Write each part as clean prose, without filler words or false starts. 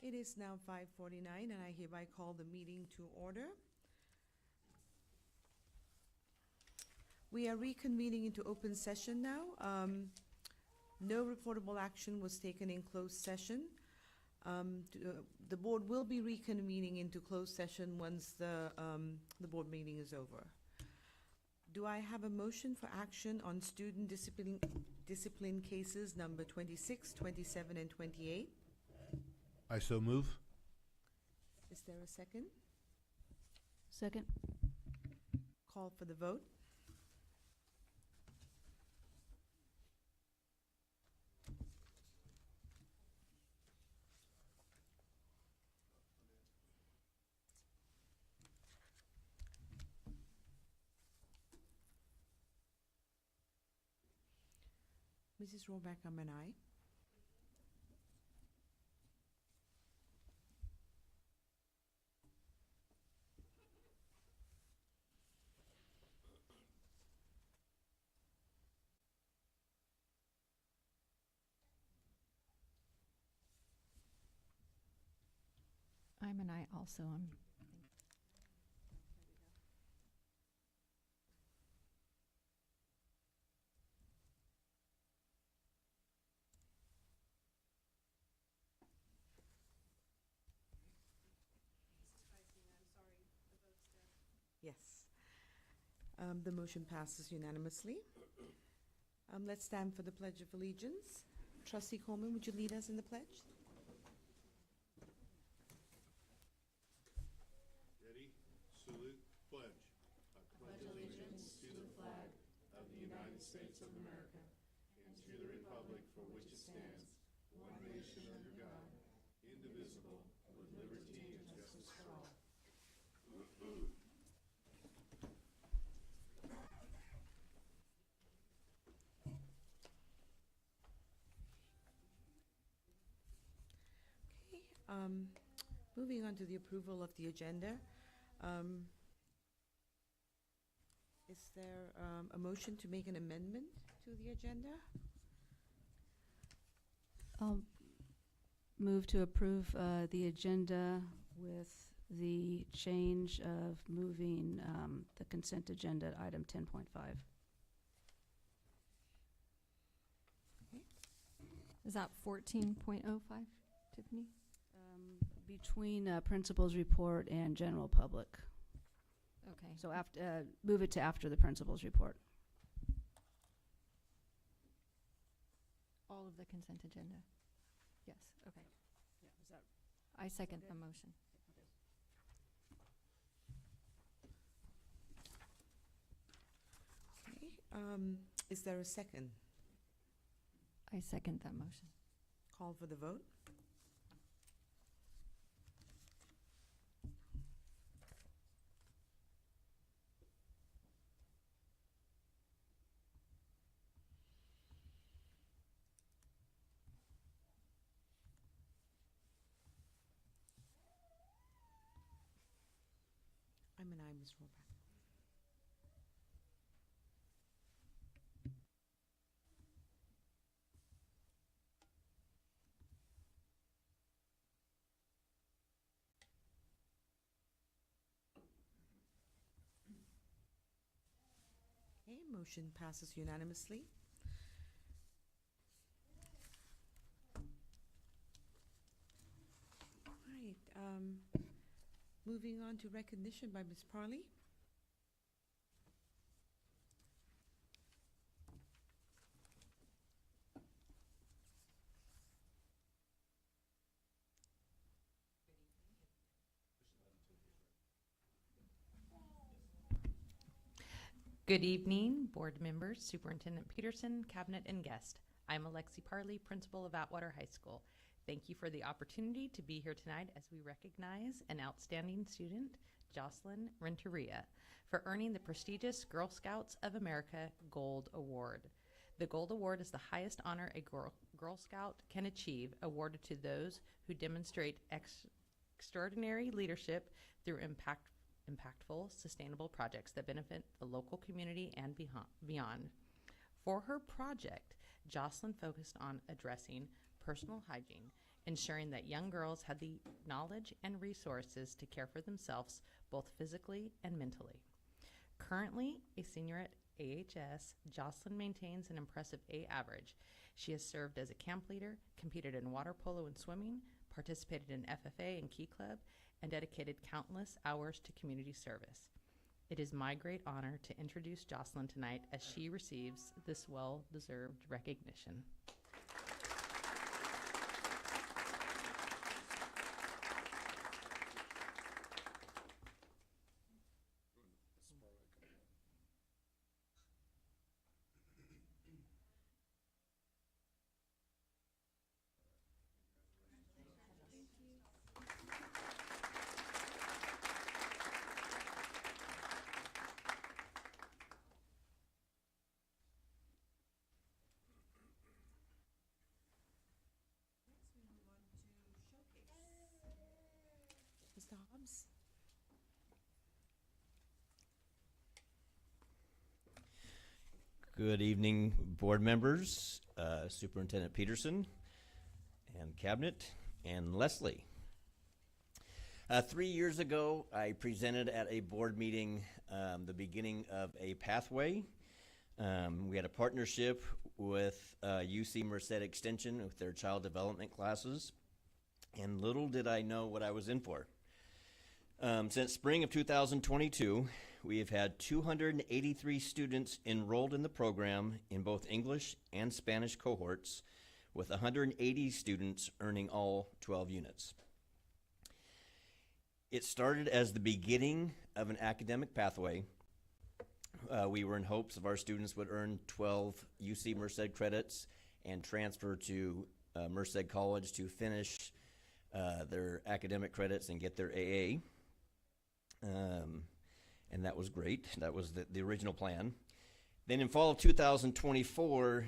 It is now 5:49, and I hereby call the meeting to order. We are reconvening into open session now. No reportable action was taken in closed session. The board will be reconvening into closed session once the board meeting is over. Do I have a motion for action on student discipline cases number 26, 27, and 28? I so move. Is there a second? Second. Call for the vote. Mrs. Rohrbeck, I'm an aye. I'm an aye also. Yes. The motion passes unanimously. Let's stand for the Pledge of Allegiance. Trustee Coleman, would you lead us in the pledge? Ready? Salute. Pledge. I pledge allegiance to the flag of the United States of America and to the republic for which it stands, one nation under God, indivisible, with liberty and justice for all. Moving on to the approval of the agenda. Is there a motion to make an amendment to the agenda? I'll move to approve the agenda with the change of moving the consent agenda at item 10.5. Is that 14.05, Tiffany? Between principal's report and general public. Okay. So after, move it to after the principal's report. All of the consent agenda? Yes, okay. Yeah, is that I second the motion. Okay. Is there a second? I second that motion. Call for the vote. I'm an aye, Ms. Rohrbeck. Okay, motion passes unanimously. All right, moving on to recognition by Ms. Parley. Good evening, board members, Superintendent Peterson, cabinet, and guest. I'm Alexi Parley, principal of Atwater High School. Thank you for the opportunity to be here tonight as we recognize an outstanding student, Jocelyn Renteria, for earning the prestigious Girl Scouts of America Gold Award. The Gold Award is the highest honor a Girl Scout can achieve, awarded to those who demonstrate extraordinary leadership through impactful, sustainable projects that benefit the local community and beyond. For her project, Jocelyn focused on addressing personal hygiene ensuring that young girls had the knowledge and resources to care for themselves, both physically and mentally. Currently a senior at AHS, Jocelyn maintains an impressive A average. She has served as a camp leader, competed in water polo and swimming, participated in FFA and Key Club, and dedicated countless hours to community service. It is my great honor to introduce Jocelyn tonight as she receives this well-deserved recognition. Mr. Hobbs? Good evening, board members, Superintendent Peterson, and Cabinet, and Leslie. 3 years ago, I presented at a board meeting the beginning of a pathway. We had a partnership with UC Merced Extension with their child development classes, and little did I know what I was in for. Since spring of 2022, we have had 283 students enrolled in the program in both English and Spanish cohorts, with 180 students earning all 12 units. It started as the beginning of an academic pathway. We were in hopes of our students would earn 12 UC Merced credits and transfer to Merced College to finish their academic credits and get their AA. And that was great. That was the original plan. Then in fall of 2024,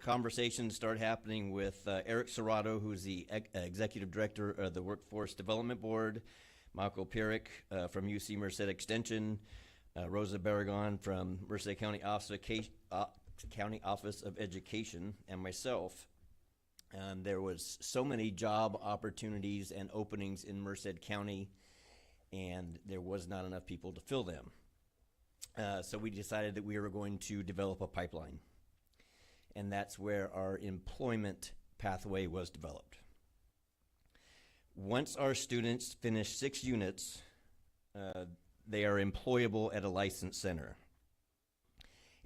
conversations started happening with Eric Serrato, who's the executive director of the Workforce Development Board, Michael Pierrick from UC Merced Extension, Rosa Barragon from Merced County Office of Education, and myself. There was so many job opportunities and openings in Merced County, and there was not enough people to fill them. So we decided that we were going to develop a pipeline, and that's where our employment pathway was developed. Once our students finish 6 units, they are employable at a licensed center.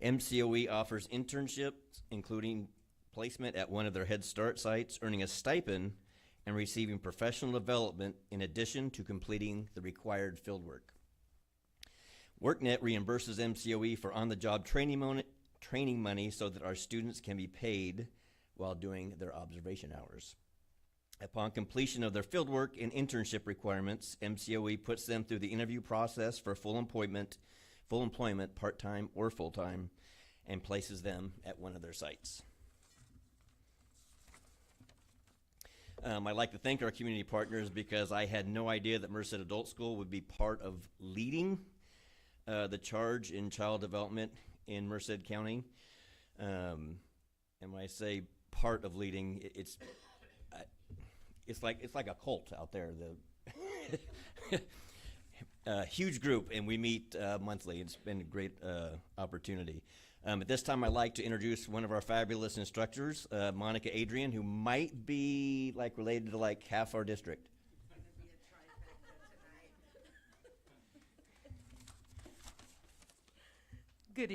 MCOE offers internships, including placement at one of their Head Start sites, earning a stipend and receiving professional development in addition to completing the required fieldwork. WorkNet reimburses MCOE for on-the-job training money so that our students can be paid while doing their observation hours. Upon completion of their fieldwork and internship requirements, MCOE puts them through the interview process for full employment, part-time or full-time, and places them at one of their sites. I'd like to thank our community partners because I had no idea that Merced Adult School would be part of leading the charge in child development in Merced County. And when I say part of leading, it's like a cult out there. The huge group, and we meet monthly. It's been a great opportunity. At this time, I'd like to introduce one of our fabulous instructors, Monica Adrian, who might be related to half our district. Good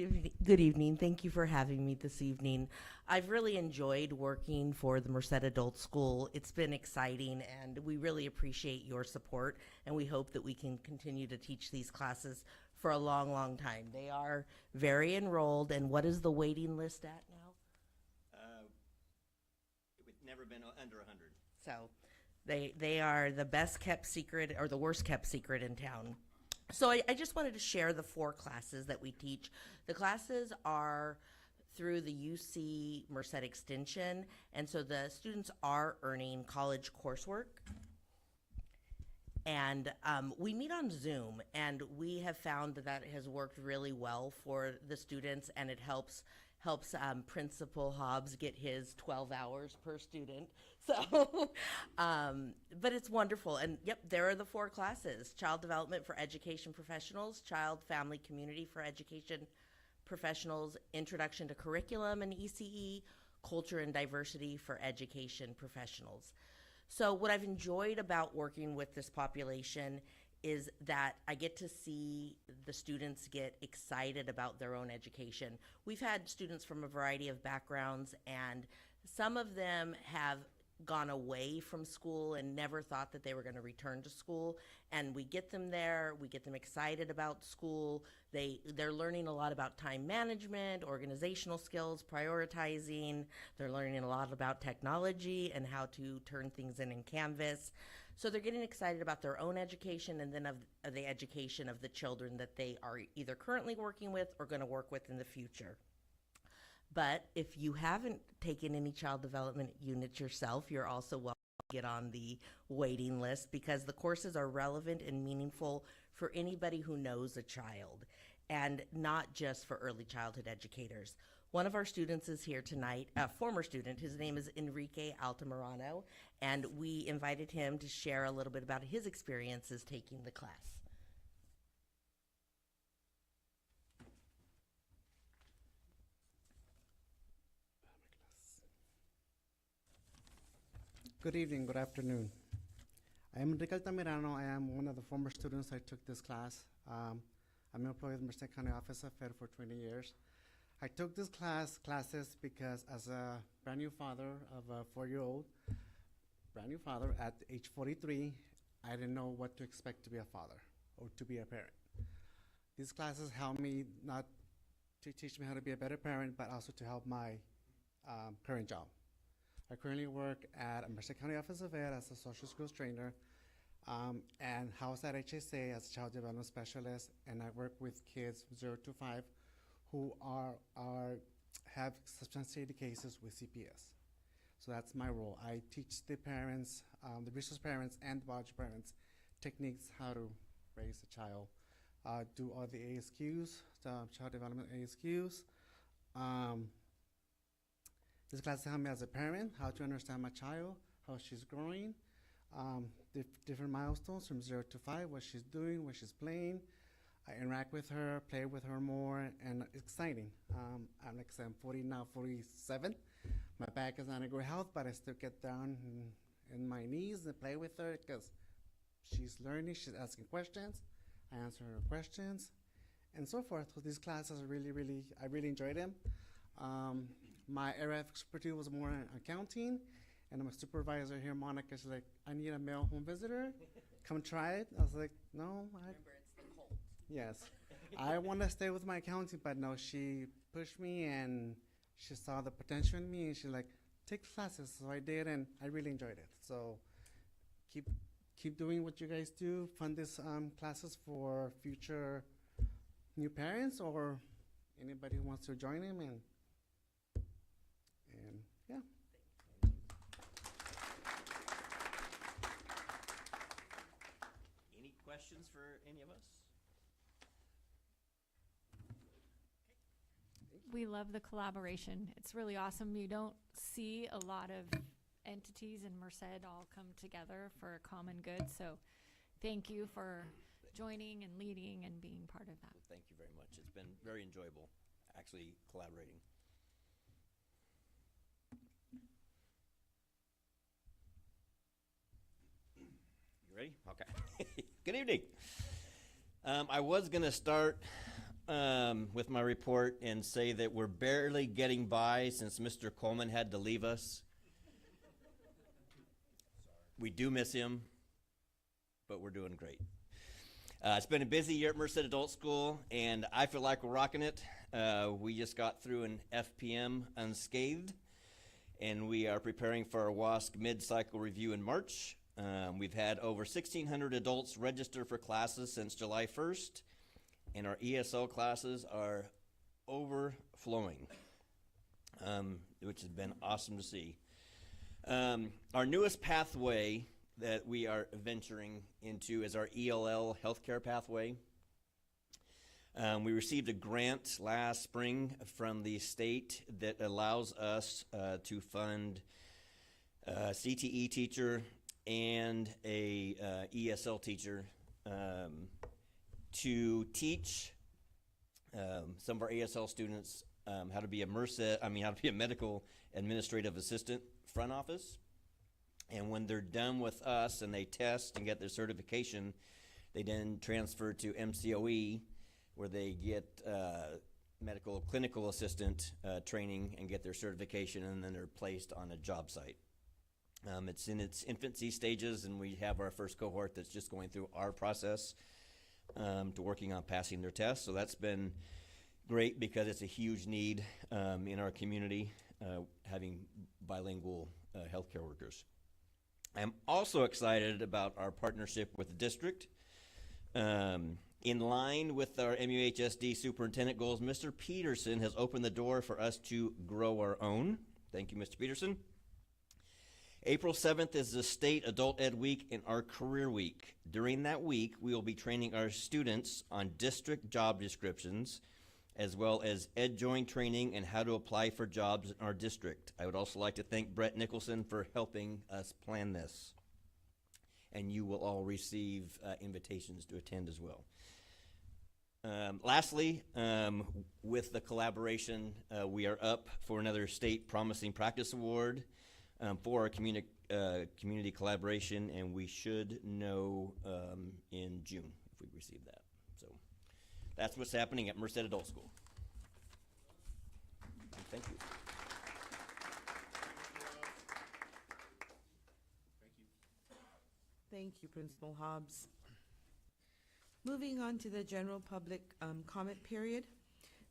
evening. Thank you for having me this evening. I've really enjoyed working for the Merced Adult School. It's been exciting, and we really appreciate your support, and we hope that we can continue to teach these classes for a long, long time. They are very enrolled, and what is the waiting list at now? It's never been under 100. So they are the best kept secret or the worst kept secret in town. So I just wanted to share the 4 classes that we teach. The classes are through the UC Merced Extension, and so the students are earning college coursework. And we meet on Zoom, and we have found that has worked really well for the students, and it helps helps Principal Hobbs get his 12 hours per student. So, but it's wonderful. And yep, there are the 4 classes: Child Development for Education Professionals, Child Family Community for Education Professionals, Introduction to Curriculum and ECE, Culture and Diversity for Education Professionals. So what I've enjoyed about working with this population is that I get to see the students get excited about their own education. We've had students from a variety of backgrounds, and some of them have gone away from school and never thought that they were going to return to school. And we get them there, we get them excited about school. They're learning a lot about time management, organizational skills, prioritizing. They're learning a lot about technology and how to turn things in Canvas. So they're getting excited about their own education, and then of the education of the children that they are either currently working with or going to work with in the future. But if you haven't taken any child development units yourself, you're also welcome to get on the waiting list, because the courses are relevant and meaningful for anybody who knows a child, and not just for early childhood educators. One of our students is here tonight, a former student. His name is Enrique Altamirano, and we invited him to share a little bit about his experiences taking the class. Good evening, good afternoon. I am Enrique Altamirano. I am one of the former students that took this class. I'm employed with the Merced County Office of Fed for 20 years. I took this classes because as a brand new father of a 4-year-old, brand new father at age 43, I didn't know what to expect to be a father or to be a parent. These classes helped me not to teach me how to be a better parent, but also to help my current job. I currently work at a Merced County Office of Ed as a social skills trainer, and housed at HSA as a child development specialist, and I work with kids 0 to 5 who have substantiated cases with CPS. So that's my role. I teach the parents, the resource parents and the biology parents, techniques how to raise a child, do all the ASQs, the child development ASQs. This class helped me as a parent how to understand my child, how she's growing, different milestones from 0 to 5, what she's doing, what she's playing. I interact with her, play with her more, and it's exciting. I'm like, I'm 40 now, 47. My back is not in great health, but I still get down in my knees and play with her because she's learning, she's asking questions. I answer her questions, and so forth. So these classes are I really enjoyed them. My area of expertise was more in accounting, and my supervisor here, Monica, she's like, I need a male home visitor. Come try it. I was like, no. Remember, it's the Colt. Yes. I want to stay with my accounting, but no, she pushed me, and she saw the potential in me, and she's like, take classes. So I did, and I really enjoyed it. So keep doing what you guys do. Fund these classes for future new parents or anybody who wants to join them, and yeah. Any questions for any of us? We love the collaboration. It's really awesome. You don't see a lot of entities in Merced all come together for a common good. So thank you for joining and leading and being part of that. Well, thank you very much. It's been very enjoyable, actually, collaborating. You ready? Okay. Good evening. I was going to start with my report and say that we're barely getting by since Mr. Coleman had to leave us. We do miss him, but we're doing great. It's been a busy year at Merced Adult School, and I feel like we're rocking it. We just got through an FPM unscathed, and we are preparing for our WASC mid-cycle review in March. We've had over 1,600 adults register for classes since July 1st, and our ESL classes are overflowing, which has been awesome to see. Our newest pathway that we are venturing into is our ELL healthcare pathway. We received a grant last spring from the state that allows us to fund a CTE teacher and a ESL teacher to teach some of our ASL students how to be how to be a medical administrative assistant front office. And when they're done with us and they test and get their certification, they then transfer to MCOE, where they get medical clinical assistant training and get their certification, and then they're placed on a job site. It's in its infancy stages, and we have our first cohort that's just going through our process to working on passing their tests. So that's been great because it's a huge need in our community, having bilingual healthcare workers. I'm also excited about our partnership with the district. In line with our MUHSD superintendent goals, Mr. Peterson has opened the door for us to grow our own. Thank you, Mr. Peterson. April 7th is the State Adult Ed Week and our Career Week. During that week, we will be training our students on district job descriptions, as well as EdJoin training and how to apply for jobs in our district. I would also like to thank Brett Nicholson for helping us plan this. And you will all receive invitations to attend as well. Lastly, with the collaboration, we are up for another State Promising Practice Award for our community collaboration, and we should know in June if we receive that. So that's what's happening at Merced Adult School. Thank you. Thank you, Principal Hobbs. Moving on to the general public comment period.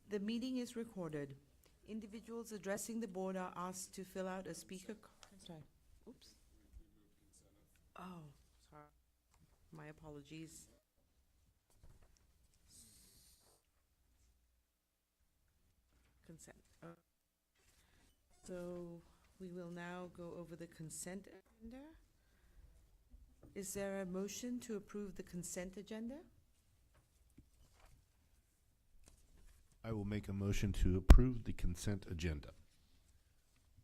The meeting is recorded. Individuals addressing the board are asked to fill out a speaker. Sorry. Oops. Oh, sorry. My apologies. Consent. So we will now go over the consent agenda. Is there a motion to approve the consent agenda? I will make a motion to approve the consent agenda.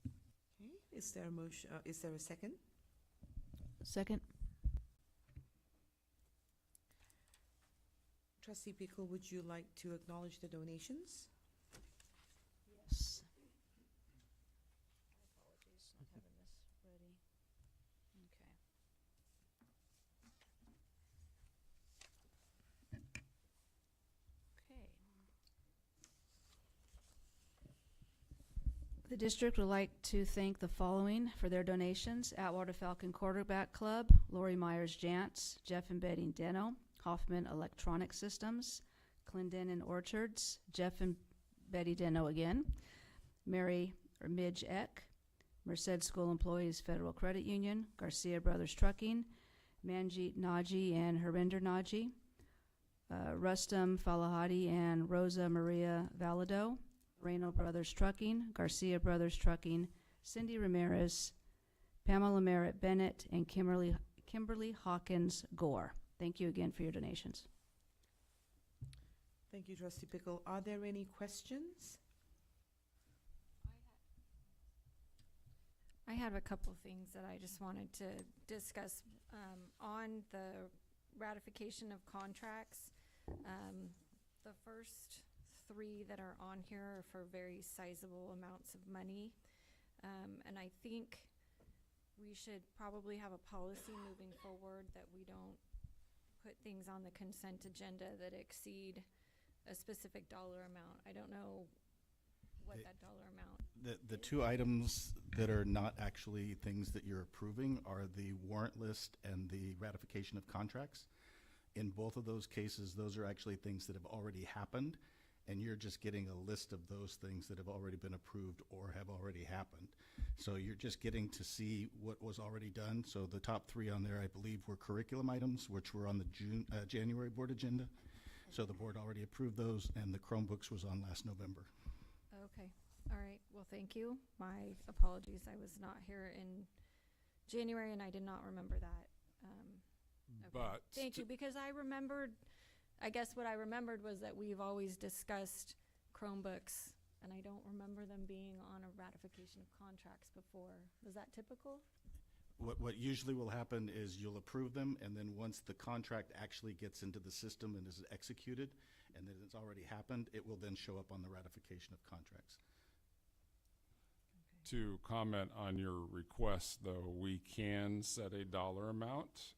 Okay. Is there a motion? Is there a second? Second. Trustee Pickle, would you like to acknowledge the donations? Yes. Apologies, not having this ready. Okay. Okay. The district would like to thank the following for their donations: Atwater Falcon Quarterback Club, Lori Myers Jantz, Jeff and Betty Deno, Hoffman Electronic Systems, Clendenin Orchards, Jeff and Betty Deno again, Midge Eck, Merced School Employees Federal Credit Union, Garcia Brothers Trucking, Manjeet Naji and Harinder Naji, Rustam Falahadi and Rosa Maria Valado, Reno Brothers Trucking, Garcia Brothers Trucking, Cindy Ramirez, Pamela Merritt Bennett, and Kimberly Hawkins Gore. Thank you again for your donations. Thank you, Trustee Pickle. Are there any questions? I have a couple things that I just wanted to discuss on the ratification of contracts. The first three that are on here are for very sizable amounts of money. And I think we should probably have a policy moving forward that we don't put things on the consent agenda that exceed a specific dollar amount. I don't know what that dollar amount. The two items that are not actually things that you're approving are the warrant list and the ratification of contracts. In both of those cases, those are actually things that have already happened, and you're just getting a list of those things that have already been approved or have already happened. So you're just getting to see what was already done. So the top three on there, I believe, were curriculum items, which were on the January board agenda. So the board already approved those, and the Chromebooks was on last November. Okay. All right. Well, thank you. My apologies. I was not here in January, and I did not remember that. Okay. But Thank you, because I remembered I guess what I remembered was that we've always discussed Chromebooks, and I don't remember them being on a ratification of contracts before. Was that typical? What usually will happen is you'll approve them, and then once the contract actually gets into the system and is executed, and then it's already happened, it will then show up on the ratification of contracts. To comment on your request, though, we can set a dollar amount.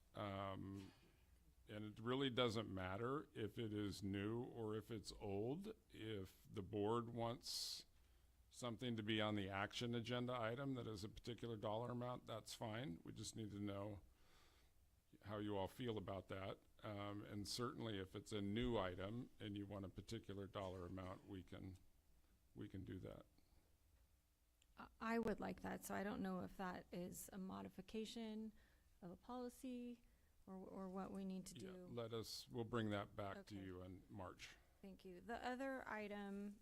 And it really doesn't matter if it is new or if it's old. If the board wants something to be on the action agenda item that is a particular dollar amount, that's fine. We just need to know how you all feel about that. And certainly if it's a new item and you want a particular dollar amount, we can do that. I would like that, so I don't know if that is a modification of a policy or what we need to do. Yeah, we'll bring that back to Okay. you in March. Thank you. The other item,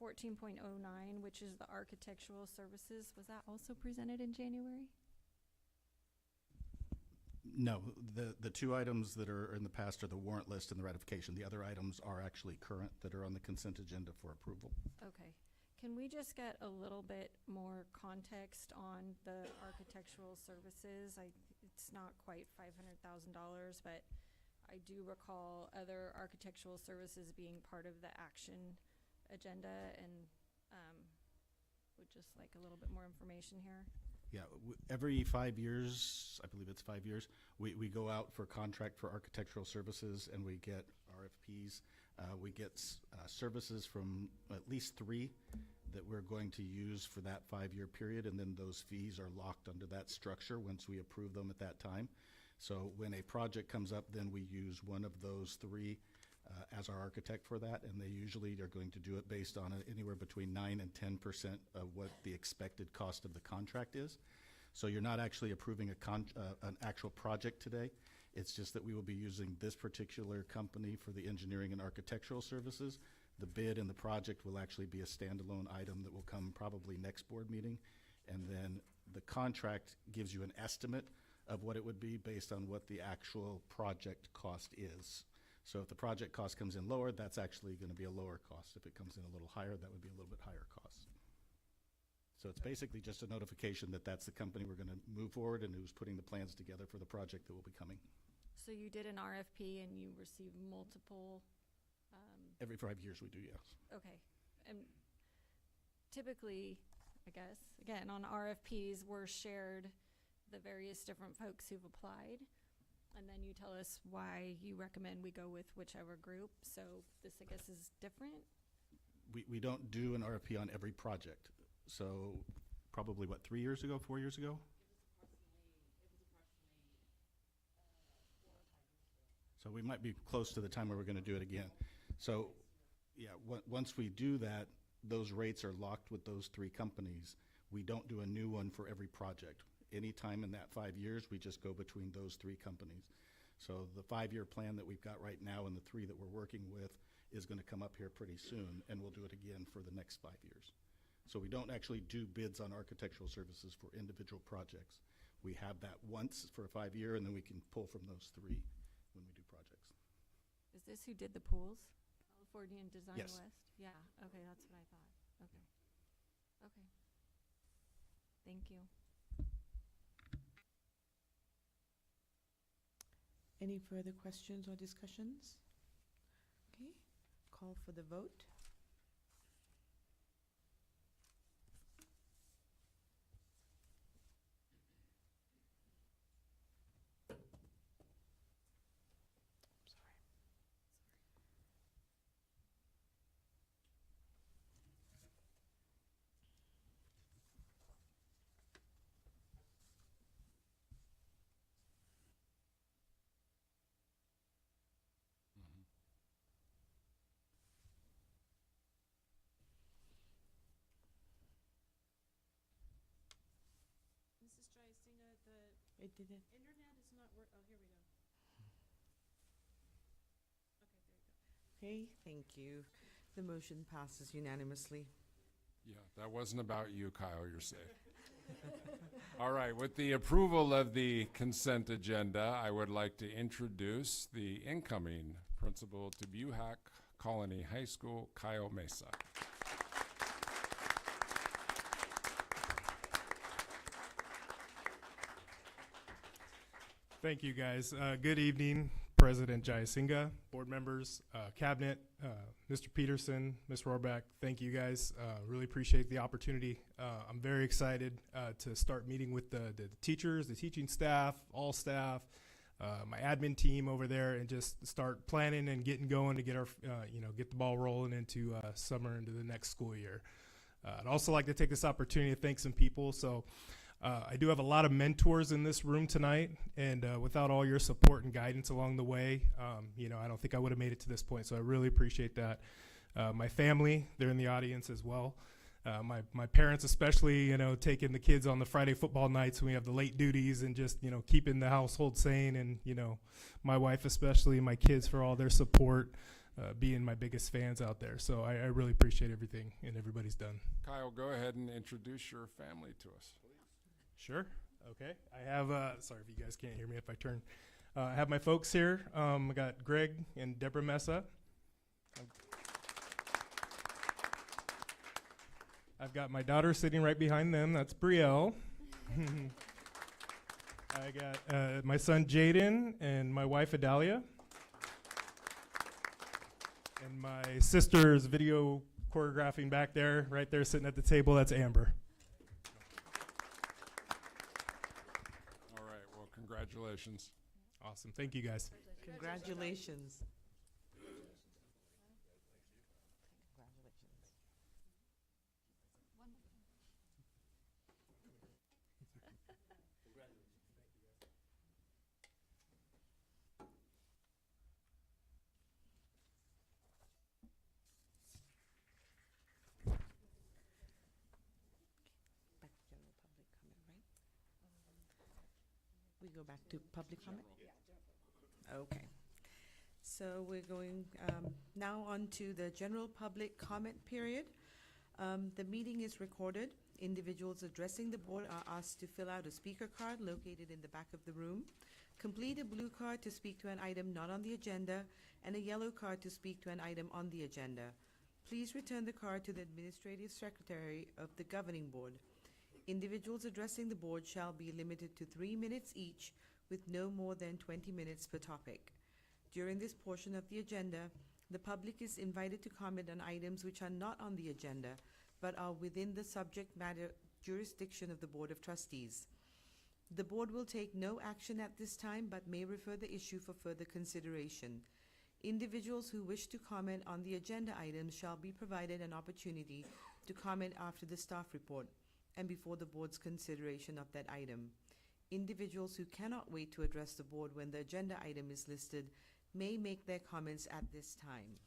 14.09, which is the architectural services, was that also presented in January? No, the two items that are in the past are the warrant list and the ratification. The other items are actually current that are on the consent agenda for approval. Okay. Can we just get a little bit more context on the architectural services? It's not quite $500,000, but I do recall other architectural services being part of the action agenda, and would just like a little bit more information here. Yeah, every 5 years, I believe it's 5 years, we go out for contract for architectural services and we get RFPs. We get services from at least 3 that we're going to use for that 5-year period, and then those fees are locked under that structure once we approve them at that time. So when a project comes up, then we use one of those 3 as our architect for that, and they usually are going to do it based on anywhere between 9 and 10% of what the expected cost of the contract is. So you're not actually approving an actual project today. It's just that we will be using this particular company for the engineering and architectural services. The bid and the project will actually be a standalone item that will come probably next board meeting. And then the contract gives you an estimate of what it would be based on what the actual project cost is. So if the project cost comes in lower, that's actually going to be a lower cost. If it comes in a little higher, that would be a little bit higher cost. So it's basically just a notification that that's the company we're going to move forward and who's putting the plans together for the project that will be coming. So you did an RFP and you received multiple, Every 5 years we do, yes. okay. And typically, I guess, again, on RFPs, we're shared the various different folks who've applied. And then you tell us why you recommend we go with whichever group. So this, I guess, is different. We don't do an RFP on every project. So probably, what, 3 years ago, 4 years ago? So we might be close to the time where we're going to do it again. So, yeah, once we do that, those rates are locked with those 3 companies. We don't do a new one for every project. Anytime in that 5 years, we just go between those 3 companies. So the 5-year plan that we've got right now and the 3 that we're working with is going to come up here pretty soon, and we'll do it again for the next 5 years. So we don't actually do bids on architectural services for individual projects. We have that once for a 5-year, and then we can pull from those 3 when we do projects. Is this who did the pools? California Design Yes. West? Yeah, okay, that's what I thought. Okay. Okay. Thank you. Any further questions or discussions? Okay, call for the vote. Mrs. Triestina, the It didn't. internet is not work, oh, here we go. Okay, there you go. Okay, thank you. The motion passes unanimously. Yeah, that wasn't about you, Kyle, you're safe. All right, with the approval of the consent agenda, I would like to introduce the incoming Principal to Buhack Colony High School, Kyle Mesa. Thank you, guys. Good evening, President Jayasinga, board members, cabinet, Mr. Peterson, Ms. Rohrback. Thank you, guys. Really appreciate the opportunity. I'm very excited to start meeting with the teachers, the teaching staff, all staff, my admin team over there, and just start planning and getting going to get our, get the ball rolling into summer, into the next school year. I'd also like to take this opportunity to thank some people. So I do have a lot of mentors in this room tonight, and without all your support and guidance along the way, I don't think I would have made it to this point. So I really appreciate that. My family, they're in the audience as well. My parents especially, taking the kids on the Friday football nights when we have the late duties and just, keeping the household sane, and, my wife especially, my kids for all their support, being my biggest fans out there. So I really appreciate everything and everybody's done. Kyle, go ahead and introduce your family to us. Sure. Okay. I have, sorry if you guys can't hear me if I turn. I have my folks here. I got Greg and Deborah Mesa. I've got my daughter sitting right behind them. That's Brielle. I got my son Jaden and my wife Adalia. And my sister's video choreographing back there, right there sitting at the table. That's Amber. All right, well, congratulations. Awesome. Thank you, guys. Congratulations. We go back to public comment? Okay. So we're going now on to the general public comment period. The meeting is recorded. Individuals addressing the board are asked to fill out a speaker card located in the back of the room. Complete a blue card to speak to an item not on the agenda, and a yellow card to speak to an item on the agenda. Please return the card to the administrative secretary of the governing board. Individuals addressing the board shall be limited to 3 minutes each, with no more than 20 minutes per topic. During this portion of the agenda, the public is invited to comment on items which are not on the agenda, but are within the subject matter jurisdiction of the Board of Trustees. The board will take no action at this time, but may refer the issue for further consideration. Individuals who wish to comment on the agenda items shall be provided an opportunity to comment after the staff report and before the board's consideration of that item. Individuals who cannot wait to address the board when the agenda item is listed may make their comments at this time.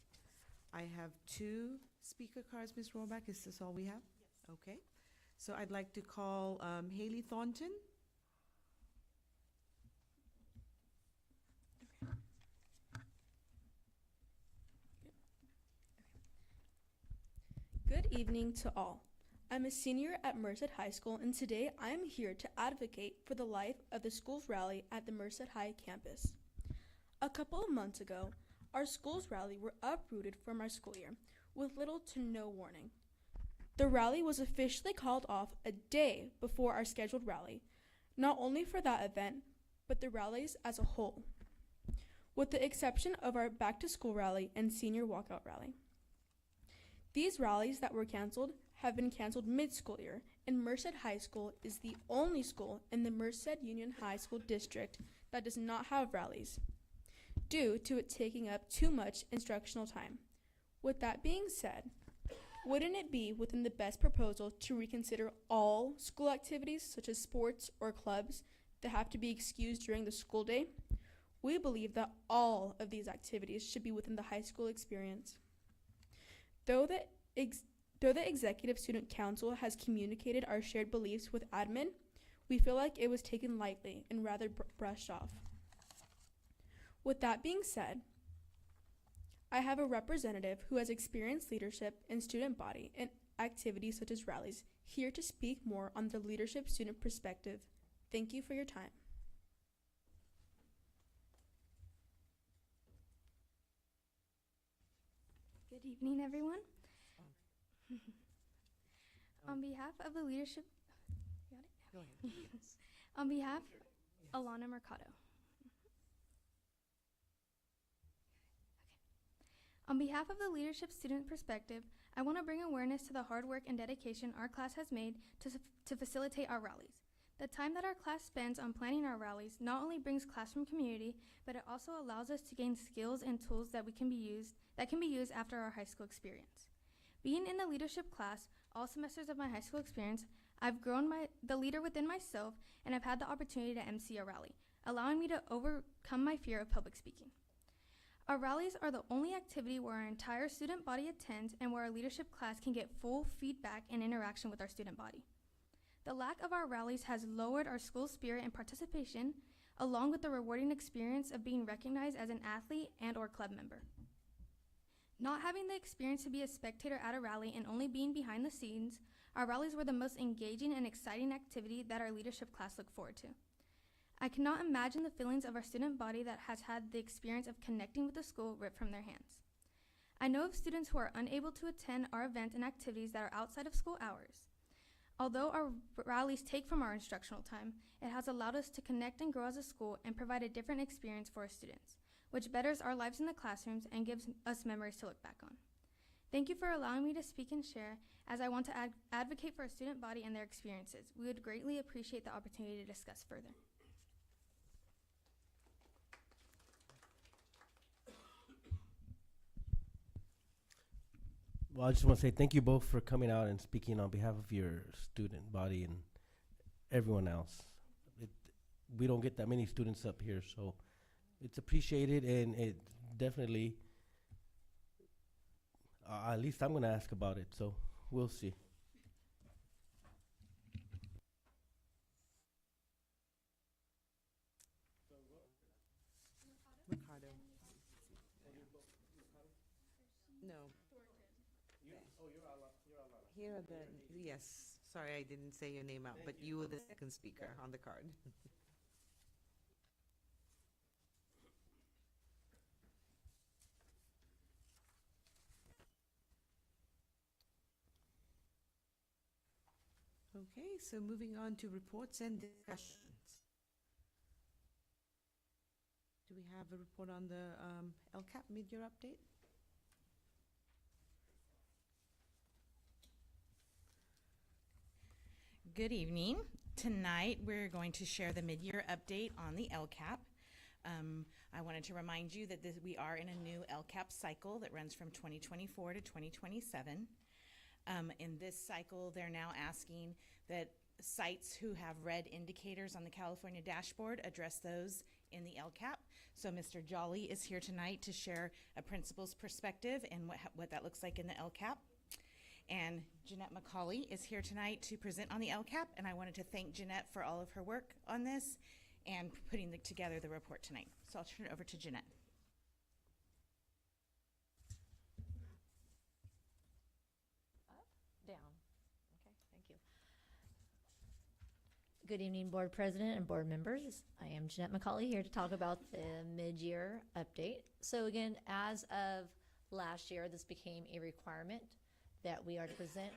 I have 2 speaker cards, Ms. Rohrback. Is this all we have? Yes. Okay. So I'd like to call Haley Thornton. Good evening to all. I'm a senior at Merced High School, and today I am here to advocate for the life of the school's rally at the Merced High campus. A couple of months ago, our school's rally were uprooted from our school year with little to no warning. The rally was officially called off a day before our scheduled rally, not only for that event, but the rallies as a whole, with the exception of our back-to-school rally and senior walkout rally. These rallies that were canceled have been canceled mid-school year, and Merced High School is the only school in the Merced Union High School District that does not have rallies, due to it taking up too much instructional time. With that being said, wouldn't it be within the best proposal to reconsider all school activities, such as sports or clubs, that have to be excused during the school day? We believe that all of these activities should be within the high school experience. Though the Executive Student Council has communicated our shared beliefs with admin, we feel like it was taken lightly and rather brushed off. With that being said, I have a representative who has experienced leadership in student body and activities such as rallies here to speak more on the leadership student perspective. Thank you for your time. Good evening, everyone. On behalf of the leadership, got it? Go ahead. Yes. On behalf, Alana Mercado. On behalf of the Leadership Student Perspective, I want to bring awareness to the hard work and dedication our class has made to facilitate our rallies. The time that our class spends on planning our rallies not only brings classroom community, but it also allows us to gain skills and tools that can be used after our high school experience. Being in the leadership class all semesters of my high school experience, I've grown the leader within myself, and I've had the opportunity to MC a rally, allowing me to overcome my fear of public speaking. Our rallies are the only activity where our entire student body attends and where our leadership class can get full feedback and interaction with our student body. The lack of our rallies has lowered our school spirit and participation, along with the rewarding experience of being recognized as an athlete and/or club member. Not having the experience to be a spectator at a rally and only being behind the scenes, our rallies were the most engaging and exciting activity that our leadership class looked forward to. I cannot imagine the feelings of our student body that has had the experience of connecting with the school ripped from their hands. I know of students who are unable to attend our events and activities that are outside of school hours. Although our rallies take from our instructional time, it has allowed us to connect and grow as a school and provide a different experience for our students, which betters our lives in the classrooms and gives us memories to look back on. Thank you for allowing me to speak and share, as I want to advocate for our student body and their experiences. We would greatly appreciate the opportunity to discuss further. Well, I just want to say thank you both for coming out and speaking on behalf of your student body and everyone else. We don't get that many students up here, so it's appreciated, and it definitely, at least I'm going to ask about it, so we'll see. Mercado. No. Here are the, yes, sorry I didn't say your name out, but you were the second speaker on the card. Okay, so moving on to reports and discussions. Do we have a report on the LCAP mid-year update? Good evening. Tonight we're going to share the mid-year update on the LCAP. I wanted to remind you that we are in a new LCAP cycle that runs from 2024 to 2027. In this cycle, they're now asking that sites who have red indicators on the California dashboard address those in the LCAP. So Mr. Jolly is here tonight to share a principal's perspective and what that looks like in the LCAP. And Jeanette McCauley is here tonight to present on the LCAP, and I wanted to thank Jeanette for all of her work on this and putting together the report tonight. So I'll turn it over to Jeanette. Down. Okay, thank you. Good evening, Board President and Board members. I am Jeanette McCauley here to talk about the mid-year update. So again, as of last year, this became a requirement that we are to present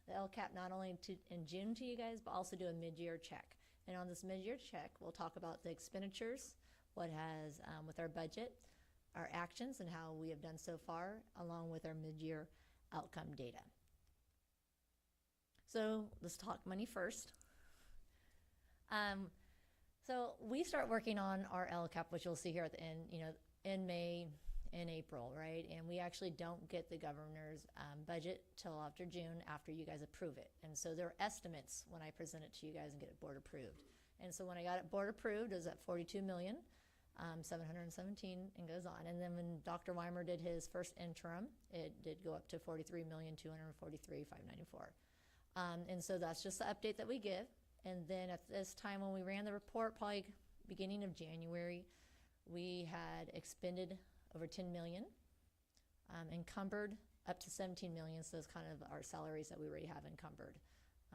the LCAP not only in June to you guys, but also do a mid-year check. And on this mid-year check, we'll talk about the expenditures, what has with our budget, our actions, and how we have done so far, along with our mid-year outcome data. So let's talk money first. So we start working on our LCAP, which you'll see here at the end, in May, in April, right? And we actually don't get the governor's budget till after June, after you guys approve it. And so there are estimates when I present it to you guys and get it board approved. And so when I got it board approved, it was at 42 million, 717, and goes on. And then when Dr. Weimer did his first interim, it did go up to 43,243,594. And so that's just the update that we give. And then at this time when we ran the report, probably beginning of January, we had expended over 10 million, encumbered up to 17 million, so those kind of our salaries that we already have encumbered.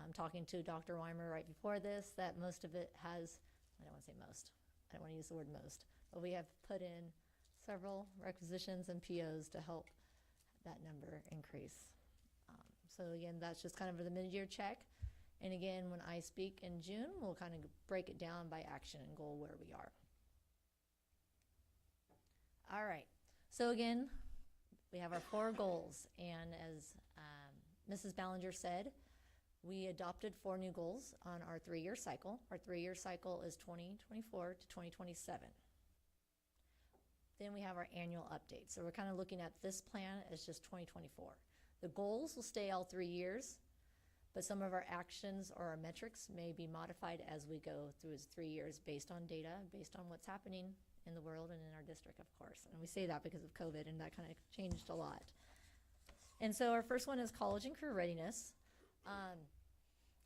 I'm talking to Dr. Weimer right before this, that most of it has, I don't want to say most, I don't want to use the word most, but we have put in several requisitions and POs to help that number increase. So again, that's just kind of the mid-year check. And again, when I speak in June, we'll kind of break it down by action and goal where we are. All right. So again, we have our 4 goals. And as Mrs. Ballinger said, we adopted 4 new goals on our 3-year cycle. Our 3-year cycle is 2024 to 2027. Then we have our annual update. So we're kind of looking at this plan as just 2024. The goals will stay all 3 years, but some of our actions or our metrics may be modified as we go through these 3 years based on data, based on what's happening in the world and in our district, of course. And we say that because of COVID, and that kind of changed a lot. And so our first one is college and career readiness.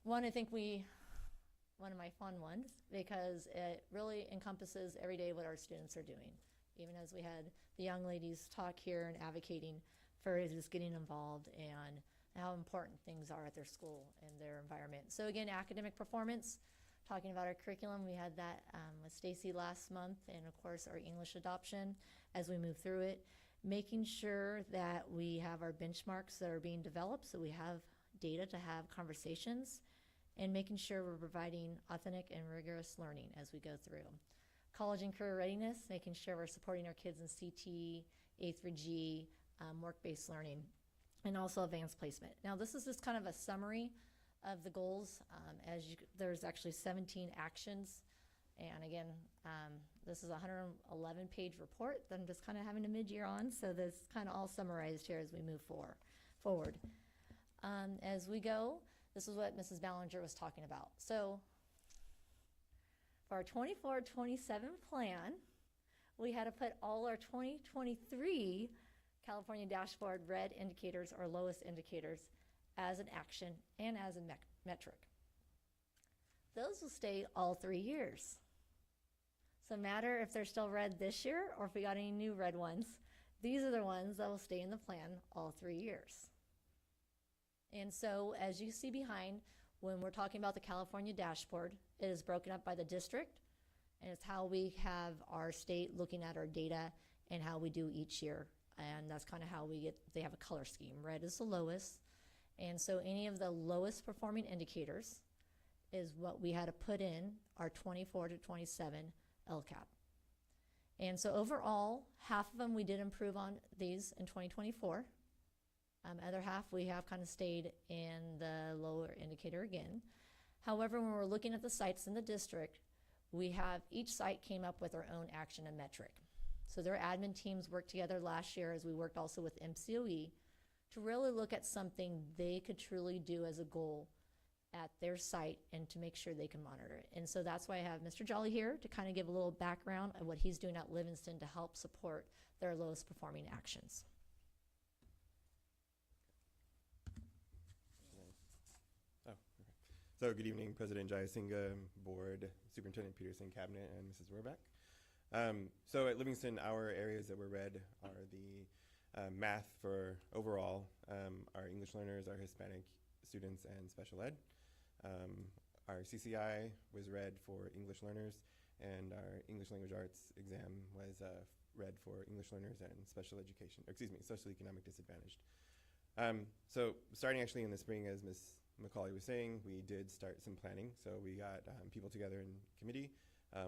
One, I think one of my fun ones, because it really encompasses every day what our students are doing. Even as we had the young ladies talk here and advocating for just getting involved and how important things are at their school and their environment. So again, academic performance, talking about our curriculum, we had that with Stacy last month, and of course our English adoption as we move through it, making sure that we have our benchmarks that are being developed so we have data to have conversations, and making sure we're providing authentic and rigorous learning as we go through. College and career readiness, making sure we're supporting our kids in CT, A through G, work-based learning, and also advanced placement. Now this is just kind of a summary of the goals. There's actually 17 actions, and again, this is a 111-page report that I'm just kind of having a mid-year on, so this kind of all summarized here as we move forward. As we go, this is what Mrs. Ballinger was talking about. So for our 24-27 plan, we had to put all our 2023 California dashboard red indicators or lowest indicators as an action and as a metric. Those will stay all 3 years. So no matter if they're still red this year or if we got any new red ones, these are the ones that will stay in the plan all 3 years. And so as you see behind, when we're talking about the California dashboard, it is broken up by the district, and it's how we have our state looking at our data and how we do each year. And that's kind of how they have a color scheme. Red is the lowest. And so any of the lowest performing indicators is what we had to put in our 24 to 27 LCAP. And so overall, half of them we did improve on these in 2024. Other half we have kind of stayed in the lower indicator again. However, when we're looking at the sites in the district, each site came up with their own action and metric. So their admin teams worked together last year, as we worked also with MCOE, to really look at something they could truly do as a goal at their site and to make sure they can monitor it. And so that's why I have Mr. Jolly here to kind of give a little background of what he's doing at Livingston to help support their lowest performing actions. So good evening, President Jayasinga, Board, Superintendent Peterson, Cabinet, and Mrs. Rohrback. So at Livingston, our areas that were red are the math for overall, our English learners, our Hispanic students, and special ed. Our CCI was red for English learners, and our English language arts exam was red for English learners and socially economic disadvantaged. So starting actually in the spring, as Ms. McCauley was saying, we did start some planning. So we got people together in committee.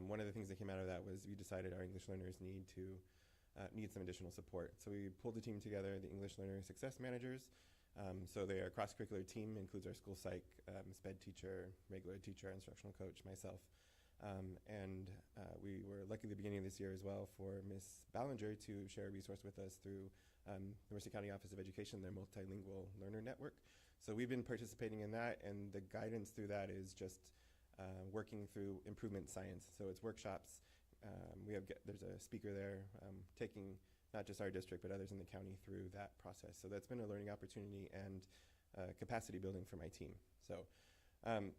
One of the things that came out of that was we decided our English learners need some additional support. So we pulled the team together, the English Learner Success Managers. So they are a cross-curricular team, includes our school psych, sped teacher, regular teacher, instructional coach, myself. And we were lucky at the beginning of this year as well for Ms. Ballinger to share a resource with us through the Merced County Office of Education, their multilingual learner network. So we've been participating in that, and the guidance through that is just working through improvement science. So it's workshops. There's a speaker there taking not just our district, but others in the county through that process. So that's been a learning opportunity and capacity building for my team. So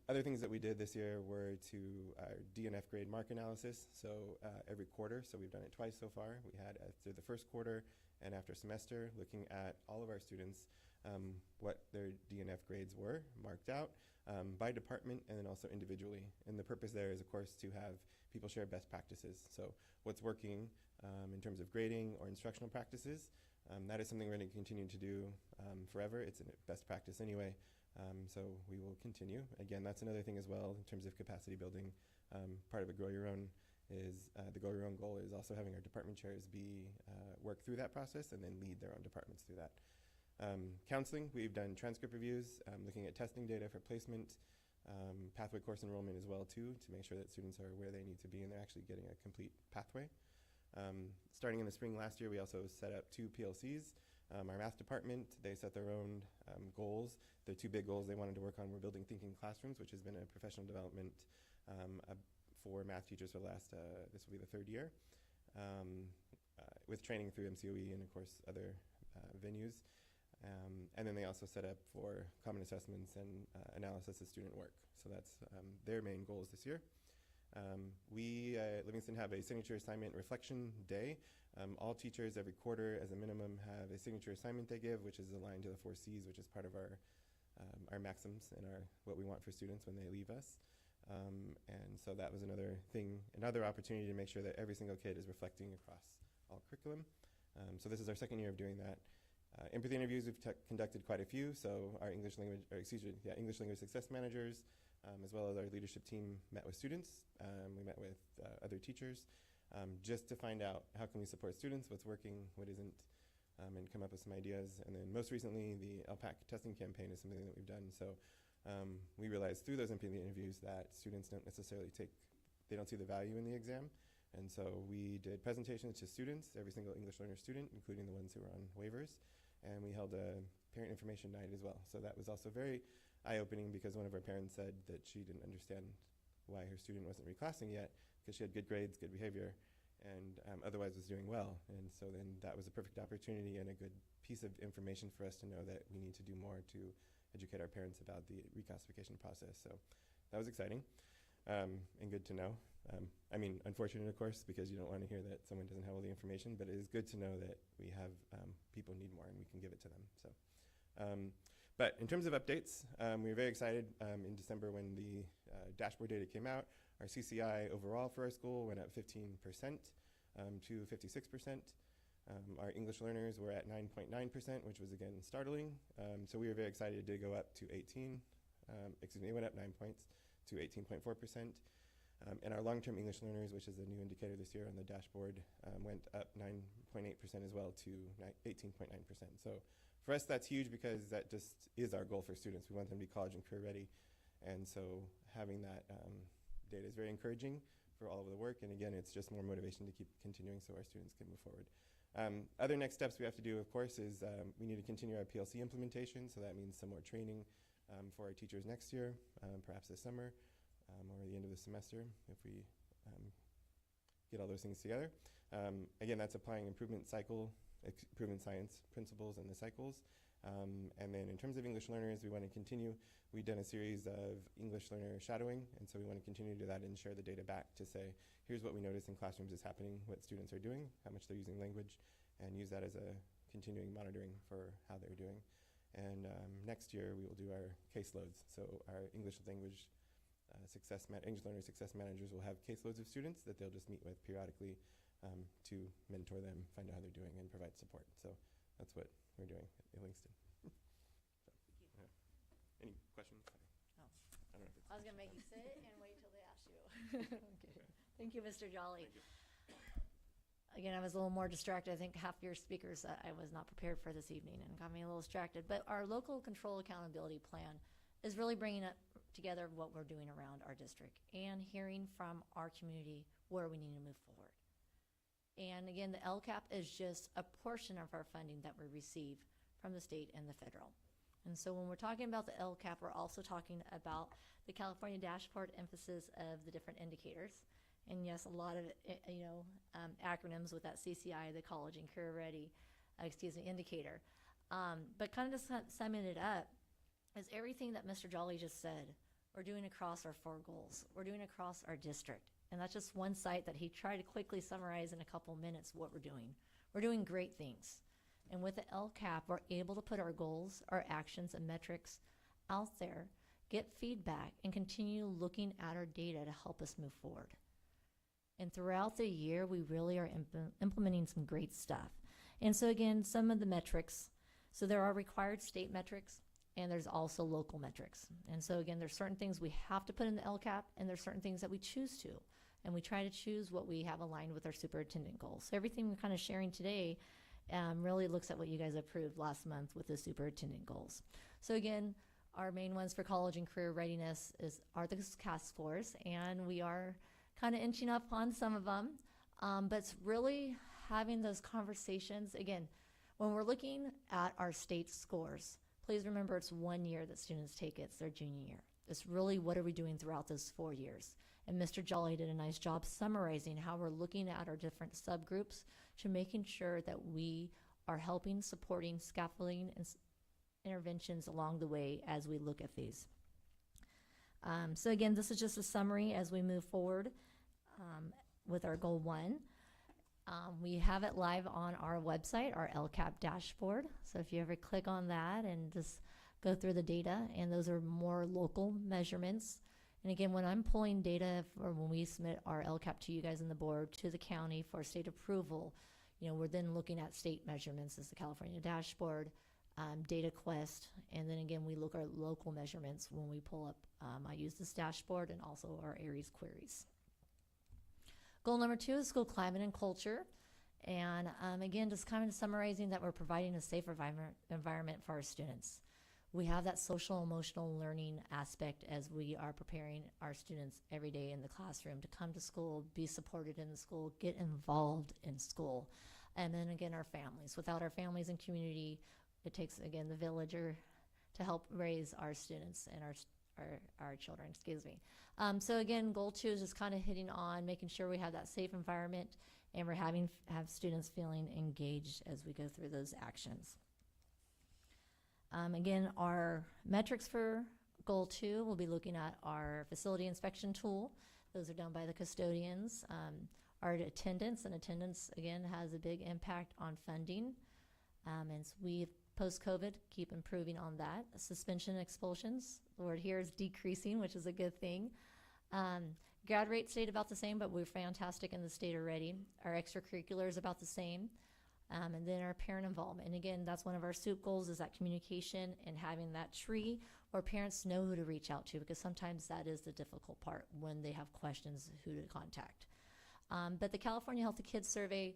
other things that we did this year were to our DNF grade mark analysis. So every quarter, so we've done it twice so far. We had through the first quarter and after semester, looking at all of our students, what their DNF grades were marked out by department and then also individually. And the purpose there is, of course, to have people share best practices. So what's working in terms of grading or instructional practices, That is something we're going to continue to do forever. It's a best practice anyway, so we will continue. Again, that's another thing as well in terms of capacity building. Part of a Grow Your Own is the Grow Your Own goal is also having our department chairs work through that process and then lead their own departments through that. Counseling, we've done transcript reviews, looking at testing data for placement, pathway course enrollment as well too, to make sure that students are where they need to be and they're actually getting a complete pathway. Starting in the spring last year, we also set up 2 PLCs. Our math department, they set their own goals. The 2 big goals they wanted to work on were building thinking classrooms, which has been a professional development for math teachers for the last, this will be the 3rd year, with training through MCOE and of course other venues. And then they also set up for common assessments and analysis of student work. So that's their main goals this year. We at Livingston have a signature assignment reflection day. All teachers every quarter as a minimum have a signature assignment they give, which is aligned to the 4 C's, which is part of our maxims and what we want for students when they leave us. And so that was another opportunity to make sure that every single kid is reflecting across all curriculum. So this is our 2nd year of doing that. Empathy interviews, we've conducted quite a few. So our English language success managers, as well as our leadership team met with students. We met with other teachers just to find out how can we support students, what's working, what isn't, and come up with some ideas. And then most recently, the LPAC testing campaign is something that we've done. So we realized through those empathy interviews that students don't necessarily they don't see the value in the exam. And so we did presentations to students, every single English learner student, including the ones who were on waivers. And we held a parent information night as well. So that was also very eye-opening because one of our parents said that she didn't understand why her student wasn't reclassing yet because she had good grades, good behavior, and otherwise was doing well. And so then that was a perfect opportunity and a good piece of information for us to know that we need to do more to educate our parents about the reclassification process. So that was exciting and good to know. I mean, unfortunate, of course, because you don't want to hear that someone doesn't have all the information, but it is good to know that we have people need more and we can give it to them. So, but in terms of updates, we were very excited in December when the dashboard data came out. Our CCI overall for our school went up 15% to 56%. Our English learners were at 9.9%, which was again startling. So we were very excited to go up to it went up 9 points to 18.4%. And our long-term English learners, which is a new indicator this year on the dashboard, went up 9.8% as well to 18.9%. So for us, that's huge because that just is our goal for students. We want them to be college and career ready. And so having that data is very encouraging for all of the work. And again, it's just more motivation to keep continuing so our students can move forward. Other next steps we have to do, of course, is we need to continue our PLC implementation. So that means some more training for our teachers next year, perhaps this summer. Or the end of the semester if we get all those things together. Again, that's applying improvement science principles and the cycles. And then in terms of English learners, we want to continue. We've done a series of English learner shadowing, and so we want to continue to do that and share the data back to say, here's what we notice in classrooms is happening, what students are doing, how much they're using language, and use that as a continuing monitoring for how they're doing. And next year, we will do our caseloads. So our English language English learner success managers will have caseloads of students that they'll just meet with periodically to mentor them, find out how they're doing, and provide support. So that's what we're doing at Livingston. Any questions? Oh. I don't know if it's I was going to make you sit and wait till they ask you. Okay. Thank you, Mr. Jolly. Thank you. Again, I was a little more distracted. I think half your speakers I was not prepared for this evening and got me a little distracted. But our local control accountability plan is really bringing up together what we're doing around our district and hearing from our community where we need to move forward. And again, the LCAP is just a portion of our funding that we receive from the state and the federal. And so when we're talking about the LCAP, we're also talking about the California dashboard emphasis of the different indicators. And yes, a lot of, acronyms with that CCI, the college and career ready, indicator. But kind of just summing it up, is everything that Mr. Jolly just said, we're doing across our 4 goals. We're doing across our district. And that's just one site that he tried to quickly summarize in a couple minutes what we're doing. We're doing great things. And with the LCAP, we're able to put our goals, our actions, and metrics out there, get feedback, and continue looking at our data to help us move forward. And throughout the year, we really are implementing some great stuff. And so again, some of the metrics, so there are required state metrics and there's also local metrics. And so again, there's certain things we have to put in the LCAP and there's certain things that we choose to. And we try to choose what we have aligned with our superintendent goals. So everything we're kind of sharing today really looks at what you guys approved last month with the superintendent goals. So again, our main ones for college and career readiness are the CAS scores, and we are kind of inching up on some of them. But it's really having those conversations. Again, when we're looking at our state scores, please remember it's 1 year that students take it. It's their junior year. It's really what are we doing throughout those 4 years. And Mr. Jolly did a nice job summarizing how we're looking at our different subgroups to making sure that we are helping, supporting, scaffolding, and interventions along the way as we look at these. So again, this is just a summary as we move forward with our goal 1. We have it live on our website, our LCAP dashboard. So if you ever click on that and just go through the data, and those are more local measurements. And again, when I'm pulling data for when we submit our LCAP to you guys in the board, to the county for state approval, you know, we're then looking at state measurements as the California dashboard, Data Quest, and then again, we look at local measurements when we pull up, I use this dashboard and also our ARIES queries. Goal number 2 is school climate and culture. And again, just kind of summarizing that we're providing a safe environment for our students. We have that social emotional learning aspect as we are preparing our students every day in the classroom to come to school, be supported in the school, get involved in school. And then again, our families. Without our families and community, it takes, again, the villager to help raise our students and our children, excuse me. So again, goal 2 is just kind of hitting on making sure we have that safe environment and we're have students feeling engaged as we go through those actions. Again, our metrics for goal 2, we'll be looking at our facility inspection tool. Those are done by the custodians. Our attendance, and attendance again has a big impact on funding. And so we, post-COVID, keep improving on that. Suspension expulsions, the word here is decreasing, which is a good thing. Grad rate stayed about the same, but we're fantastic in the state already. Our extracurricular is about the same. And then our parent involvement. And again, that's one of our SOUP goals, is that communication and having that tree where parents know who to reach out to, because sometimes that is the difficult part when they have questions, who to contact. But the California Healthy Kids Survey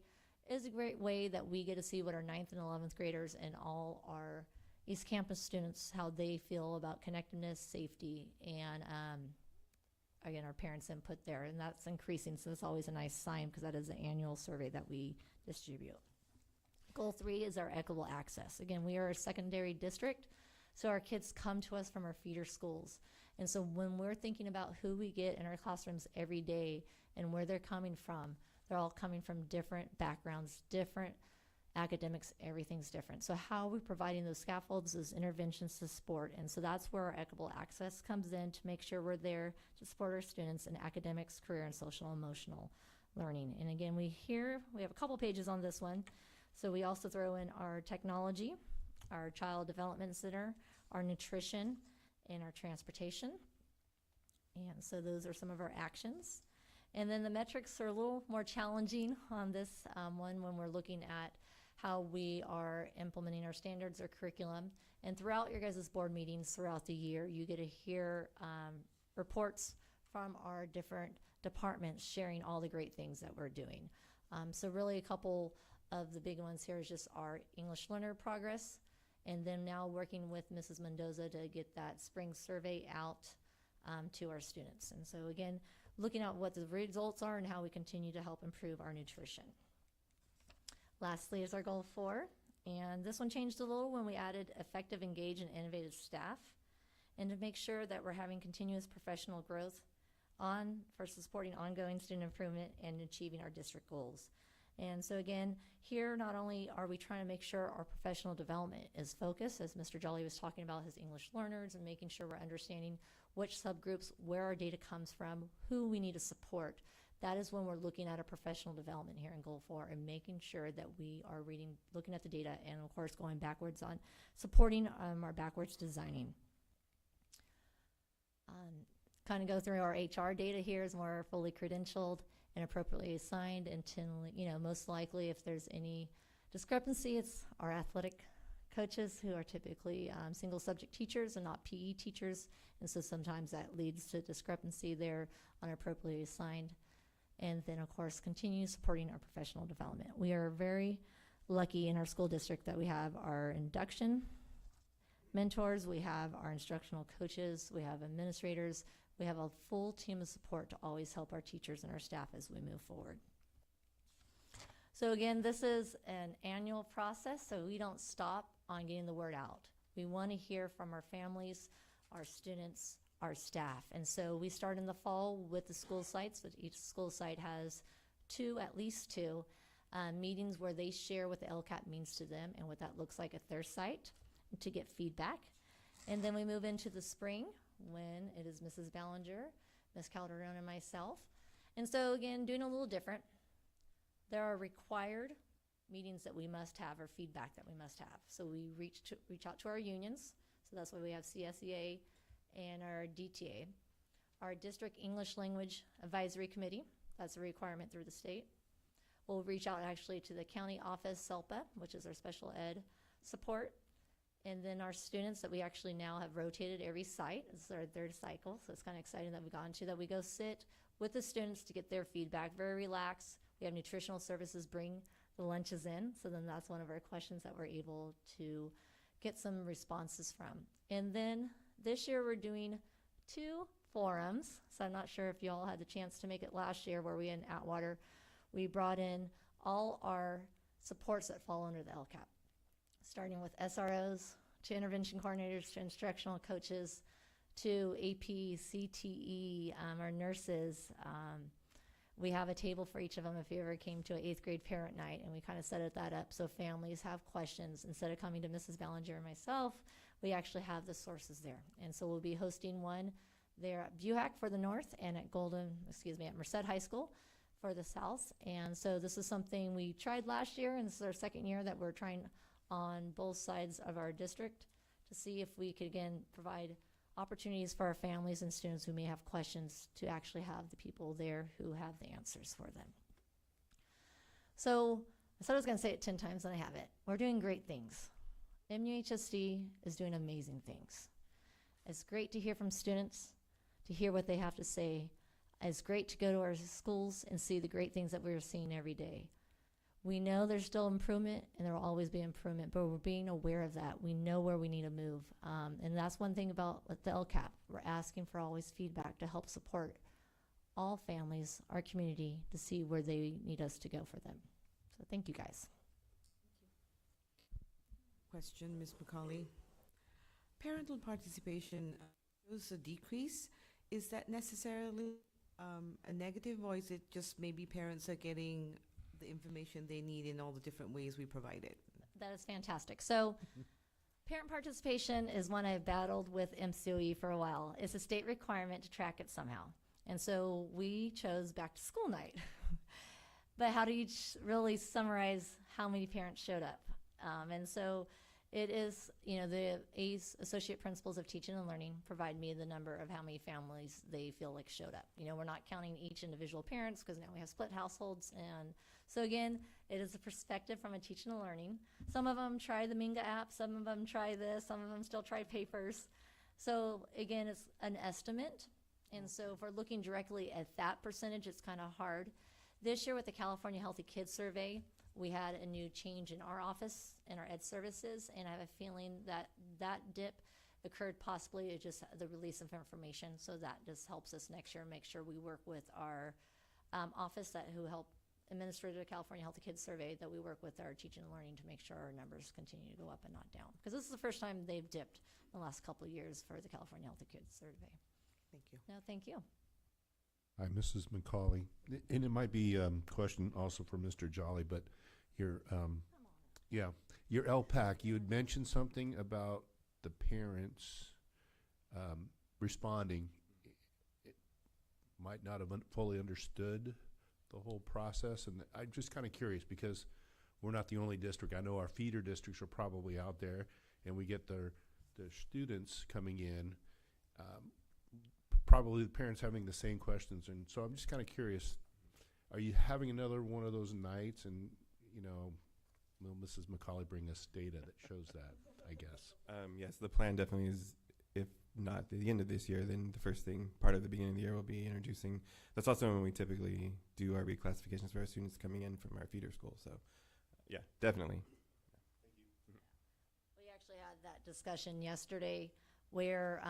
is a great way that we get to see what our 9th and 11th graders and all our East Campus students, how they feel about connectedness, safety, and again, our parents' input there. And that's increasing, so that's always a nice sign, because that is the annual survey that we distribute. Goal 3 is our equitable access. Again, we are a secondary district, so our kids come to us from our feeder schools. And so when we're thinking about who we get in our classrooms every day and where they're coming from, they're all coming from different backgrounds, different academics, everything's different. So how are we providing those scaffolds, those interventions to support? And so that's where our equitable access comes in, to make sure we're there to support our students in academics, career, and social emotional learning. And again, we have a couple pages on this one. So we also throw in our technology, our child development center, our nutrition, and our transportation. And so those are some of our actions. And then the metrics are a little more challenging on this one when we're looking at how we are implementing our standards or curriculum. And throughout your guys' board meetings throughout the year, you get to hear reports from our different departments sharing all the great things that we're doing. So really a couple of the big ones here is just our English learner progress, and then now working with Mrs. Mendoza to get that spring survey out to our students. And so again, looking at what the results are and how we continue to help improve our nutrition. Lastly is our goal 4, and this one changed a little when we added effective, engaged, and innovative staff, and to make sure that we're having continuous professional growth for supporting ongoing student improvement and achieving our district goals. And so again, here not only are we trying to make sure our professional development is focused, as Mr. Jolly was talking about his English learners, and making sure we're understanding which subgroups, where our data comes from, who we need to support. That is when we're looking at our professional development here in Goal 4 and making sure that we are looking at the data, and of course going backwards on supporting our backwards designing. Kind of go through our HR data here is more fully credentialed and appropriately assigned, and most likely if there's any Discrepancy, it's our athletic coaches who are typically single subject teachers and not PE teachers. And so sometimes that leads to discrepancy there on appropriately assigned. And then, of course, continue supporting our professional development. We are very lucky in our school district that we have our induction mentors, we have our instructional coaches, we have administrators, we have a full team of support to always help our teachers and our staff as we move forward. So again, this is an annual process, so we don't stop on getting the word out. We want to hear from our families, our students, our staff. And so we start in the fall with the school sites, but each school site has at least two meetings where they share what the LCAP means to them and what that looks like at their site to get feedback. And then we move into the spring when it is Mrs. Ballinger, Ms. Calderon, and myself. And so again, doing a little different. There are required meetings that we must have or feedback that we must have. So we reach out to our unions. So that's why we have CSEA and our DTA. Our District English Language Advisory Committee, that's a requirement through the state. We'll reach out actually to the county office, SELPA, which is our special ed support. And then our students that we actually now have rotated every site. It's our third cycle, so it's kind of exciting that we've gone to that. We go sit with the students to get their feedback, very relaxed. We have nutritional services bring the lunches in, so then that's one of our questions that we're able to get some responses from. And then this year we're doing 2 forums, so I'm not sure if you all had the chance to make it last year where we in Atwater, we brought in all our supports that fall under the LCAP, starting with SROs, to intervention coordinators, to instructional coaches, to AP, CTE, our nurses. We have a table for each of them if you ever came to an 8th grade parent night, and we kind of set that up so families have questions. Instead of coming to Mrs. Ballinger and myself, we actually have the sources there. And so we'll be hosting one there at BUHAC for the north and at at Merced High School for the south. And so this is something we tried last year, and this is our second year that we're trying on both sides of our district to see if we could, again, provide opportunities for our families and students who may have questions to actually have the people there who have the answers for them. So I said I was going to say it 10 times, and I have it. We're doing great things. MUHSD is doing amazing things. It's great to hear from students, to hear what they have to say. It's great to go to our schools and see the great things that we're seeing every day. We know there's still improvement, and there will always be improvement, but we're being aware of that. We know where we need to move. And that's one thing about the LCAP. We're asking for always feedback to help support all families, our community, to see where they need us to go for them. So thank you, guys. Question, Ms. McCauley. Parental participation shows a decrease. Is that necessarily a negative, or is it just maybe parents are getting the information they need in all the different ways we provide it? That is fantastic. So parent participation is one I've battled with MCOE for a while. It's a state requirement to track it somehow. And so we chose back to school night. But how do you really summarize how many parents showed up? And so it is, the ACE, Associate Principals of Teaching and Learning, provide me the number of how many families they feel like showed up. We're not counting each individual parents because now we have split households. And so again, it is a perspective from a teaching and learning. Some of them try the Minga app, some of them try this, some of them still try papers. So again, it's an estimate. And so if we're looking directly at that percentage, it's kind of hard. This year with the California Healthy Kids Survey, we had a new change in our office and our ed services, and I have a feeling that that dip occurred possibly at just the release of information. So that just helps us next year make sure we work with our office who help administer the California Healthy Kids Survey, that we work with our teaching and learning to make sure our numbers continue to go up and not down. Because this is the first time they've dipped in the last couple of years for the California Healthy Kids Survey. Thank you. No, thank you. Hi, Mrs. McCauley. And it might be a question also for Mr. Jolly, but your LPAC, you had mentioned something about the parents responding. It might not have fully understood the whole process, and I'm just kind of curious because we're not the only district. I know our feeder districts are probably out there, and we get their students coming in. Probably the parents having the same questions, and so I'm just kind of curious, are you having another one of those nights, and Will Mrs. McCauley bring us data that shows that, I guess? Yes, the plan definitely is, if not at the end of this year, then the first thing, part of the beginning of the year, will be introducing. That's also when we typically do our reclassifications for our students coming in from our feeder school. So, yeah, definitely. We actually had that discussion yesterday where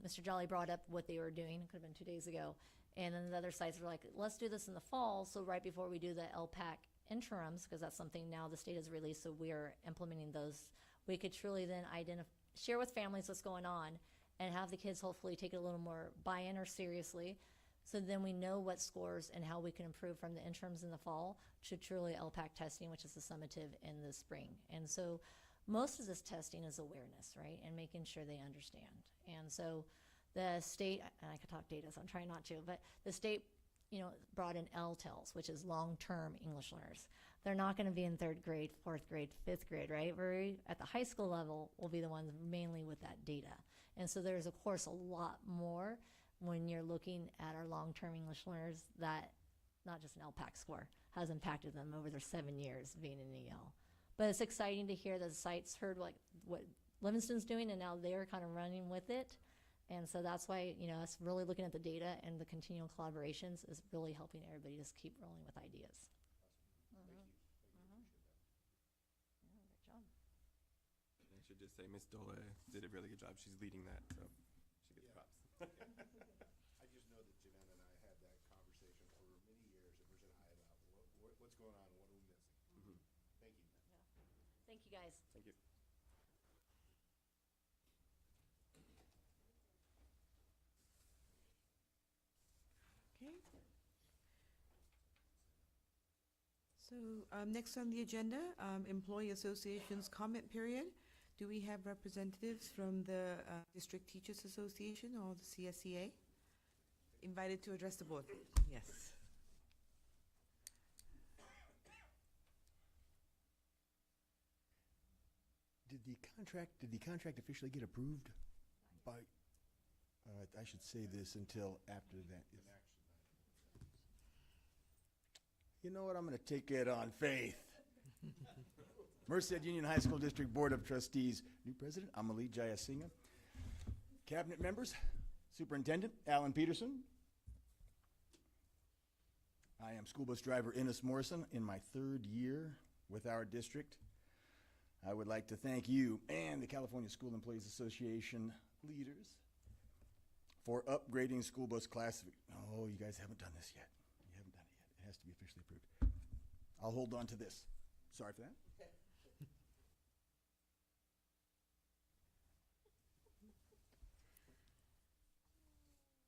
Mr. Jolly brought up what they were doing. It could have been 2 days ago. And then the other sites were like, let's do this in the fall. So right before we do the LPAC interims, because that's something now the state has released, so we're implementing those, we could truly then share with families what's going on and have the kids hopefully take it a little more buy-in or seriously. So then we know what scores and how we can improve from the interims in the fall to truly LPAC testing, which is the summative in the spring. And so most of this testing is awareness, right? And making sure they understand. And so the state, and I could talk data, so I'm trying not to, but the state, brought in LTELs, which is long-term English learners. They're not going to be in 3rd grade, 4th grade, 5th grade, right? We're at the high school level will be the ones mainly with that data. And so there's, of course, a lot more when you're looking at our long-term English learners that not just an LPAC score has impacted them over their 7 years being in EL. But it's exciting to hear that the sites heard what Livingston's doing, and now they're kind of running with it. And so that's why, us really looking at the data and the continual collaborations is really helping everybody just keep rolling with ideas. I should just say Miss Dola did a really good job. She's leading that, so she gets props. I just know that Janetta and I had that conversation for many years at Merced High about what's going on and what are we missing. Thank you. Thank you, guys. Thank you. Okay. So next on the agenda, Employee Association's comment period. Do we have representatives from the District Teachers Association or the CSEA invited to address the board? Yes. Did the contract officially get approved by, I should say this until after that. You know what, I'm gonna take it on faith. Merced Union High School District Board of Trustees, new president, Amalie Jayasinha. Cabinet members, Superintendent Alan Peterson. I am school bus driver Ennis Morrison in my 3rd year with our district. I would like to thank you and the California School Employees Association leaders for upgrading school bus Oh, you guys haven't done this yet. You haven't done it yet. It has to be officially approved. I'll hold on to this. Sorry for that.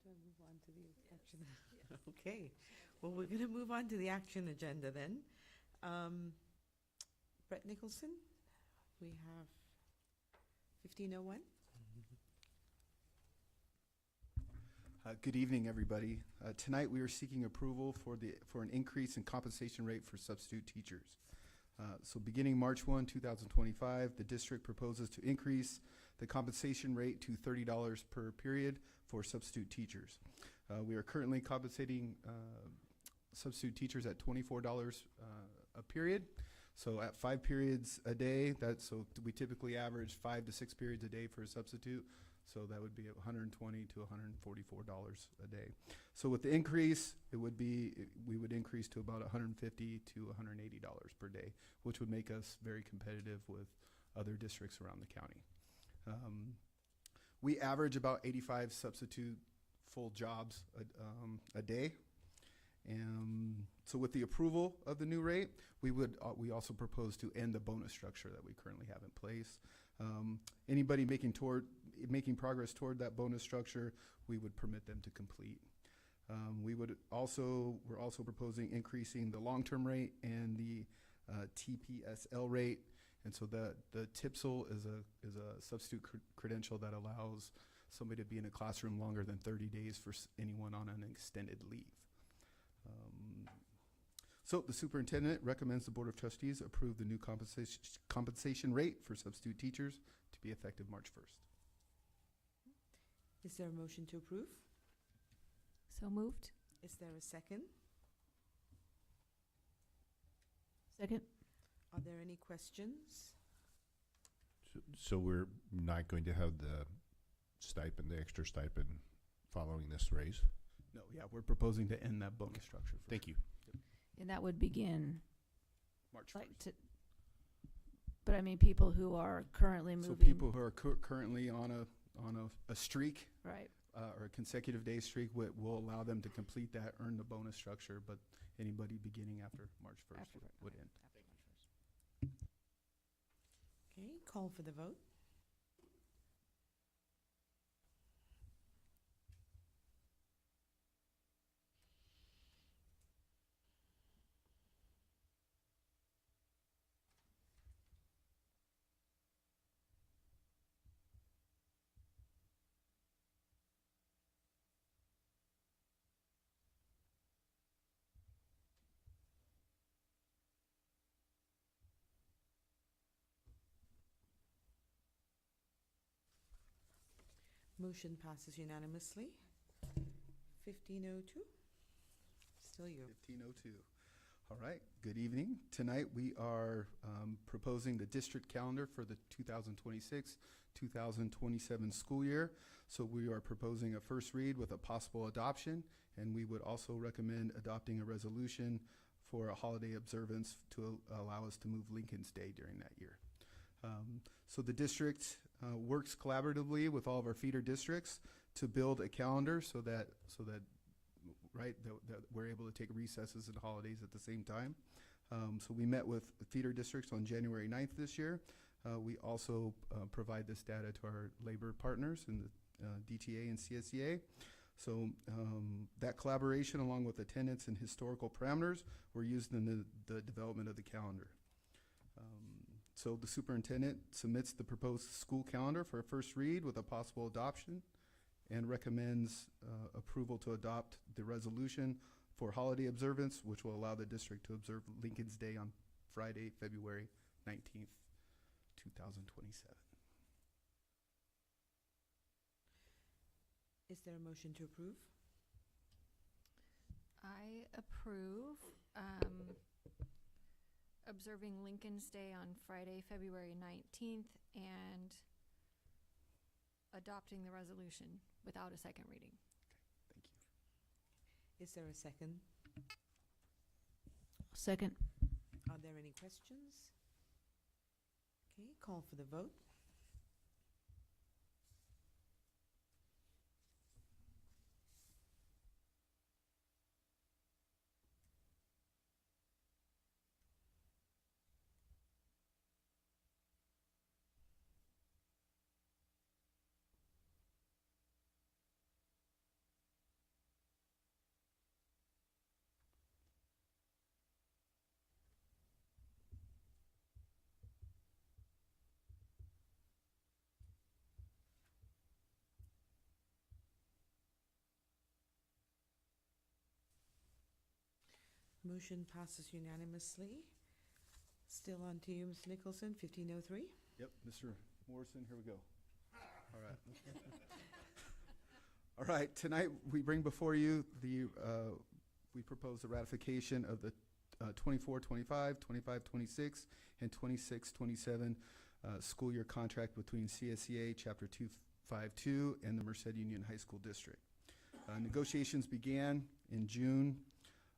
Do I move on to the action? Okay. Well, we're going to move on to the action agenda then. Brett Nicholson, we have 1501. Good evening, everybody. Tonight we are seeking approval for an increase in compensation rate for substitute teachers. So beginning March 1, 2025, the district proposes to increase the compensation rate to $30 per period for substitute teachers. We are currently compensating substitute teachers at $24 a period. So at 5 periods a day, we typically average 5 to 6 periods a day for a substitute. So that would be $120 to $144 a day. So with the increase, we would increase to about $150 to $180 per day, which would make us very competitive with other districts around the county. We average about 85 substitute full jobs a day. And so with the approval of the new rate, we also propose to end the bonus structure that we currently have in place. Anybody making progress toward that bonus structure, we would permit them to complete. We're also proposing increasing the long-term rate and the TPSL rate. And so the TPSL is a substitute credential that allows somebody to be in a classroom longer than 30 days for anyone on an extended leave. So the superintendent recommends the Board of Trustees approve the new compensation rate for substitute teachers to be effective March 1st. Is there a motion to approve? So moved. Is there a second? Second. Are there any questions? So we're not going to have the stipend, the extra stipend following this raise? No, yeah, we're proposing to end that bonus structure. Thank you. And that would begin, March like, 1st. but I mean, people who are currently moving. So people who are currently on a streak, Right. or a consecutive day streak, will allow them to complete that, earn the bonus structure, but anybody beginning after March 1st After would end. Okay, call for the vote. Motion passes unanimously. 1502. Still you. 1502. All right, good evening. Tonight we are proposing the district calendar for the 2026-2027 school year. So we are proposing a first read with a possible adoption, and we would also recommend adopting a resolution for a holiday observance to allow us to move Lincoln's Day during that year. So the district works collaboratively with all of our feeder districts to build a calendar so that we're able to take recesses and holidays at the same time. So we met with feeder districts on January 9th this year. We also provide this data to our labor partners in the DTA and CSEA. So that collaboration, along with attendance and historical parameters, were used in the development of the calendar. So the superintendent submits the proposed school calendar for a first read with a possible adoption and recommends approval to adopt the resolution for holiday observance, which will allow the district to observe Lincoln's Day on Friday, February 19th, 2027. Is there a motion to approve? I approve observing Lincoln's Day on Friday, February 19th, and adopting the resolution without a second reading. Thank you. Is there a second? Second. Are there any questions? Okay, call for the vote. Motion passes unanimously. Still on to you, Mr. Nicholson, 1503. Yep, Mr. Morrison, here we go. All right. All right, tonight we bring before you we propose the ratification of the 24-25, 25-26, and 26-27 school year contract between CSEA Chapter 252 and the Merced Union High School District. Negotiations began in June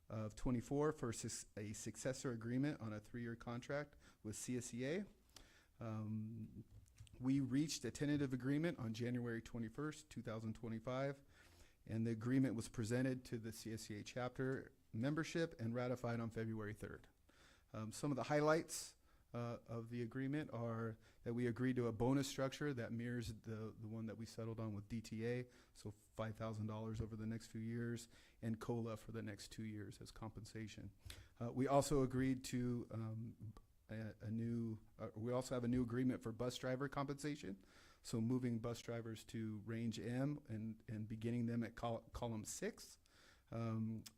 of 24 for a successor agreement on a 3-year contract with CSEA. We reached a tentative agreement on January 21st, 2025, and the agreement was presented to the CSEA chapter membership and ratified on February 3rd. Some of the highlights of the agreement are that we agreed to a bonus structure that mirrors the one that we settled on with DTA, so $5,000 over the next few years, and COLA for the next 2 years as compensation. We also agreed to we also have a new agreement for bus driver compensation, so moving bus drivers to range M and beginning them at column 6.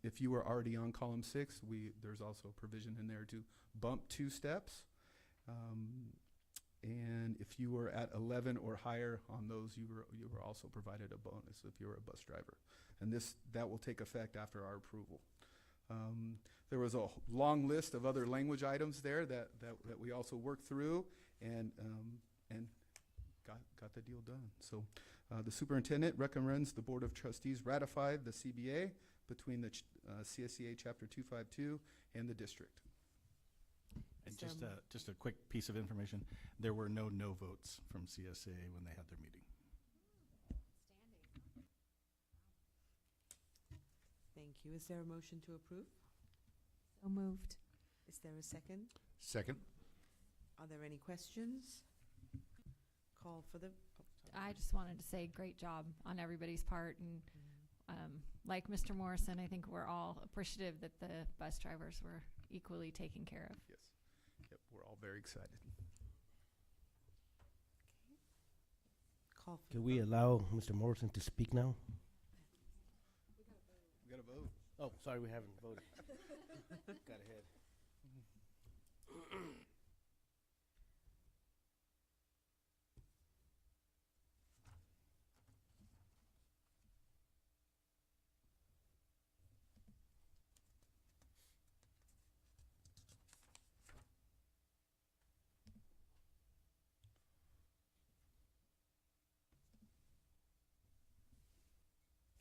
If you were already on column 6, there's also a provision in there to bump 2 steps. And if you were at 11 or higher on those, you were also provided a bonus if you were a bus driver. And that will take effect after our approval. There was a long list of other language items there that we also worked through and got the deal done. So the superintendent recommends the Board of Trustees ratify the CBA between the CSEA Chapter 252 and the district. And just a quick piece of information, there were no votes from CSA when they had their meeting. Thank you. Is there a motion to approve? So moved. Is there a second? Second. Are there any questions? Call for the. I just wanted to say great job on everybody's part. And like Mr. Morrison, I think we're all appreciative that the bus drivers were equally taken care of. Yes. Yep, we're all very excited. Call for Can we allow Mr. Morrison to speak now? We got to vote. Oh, sorry, we haven't voted. Got ahead.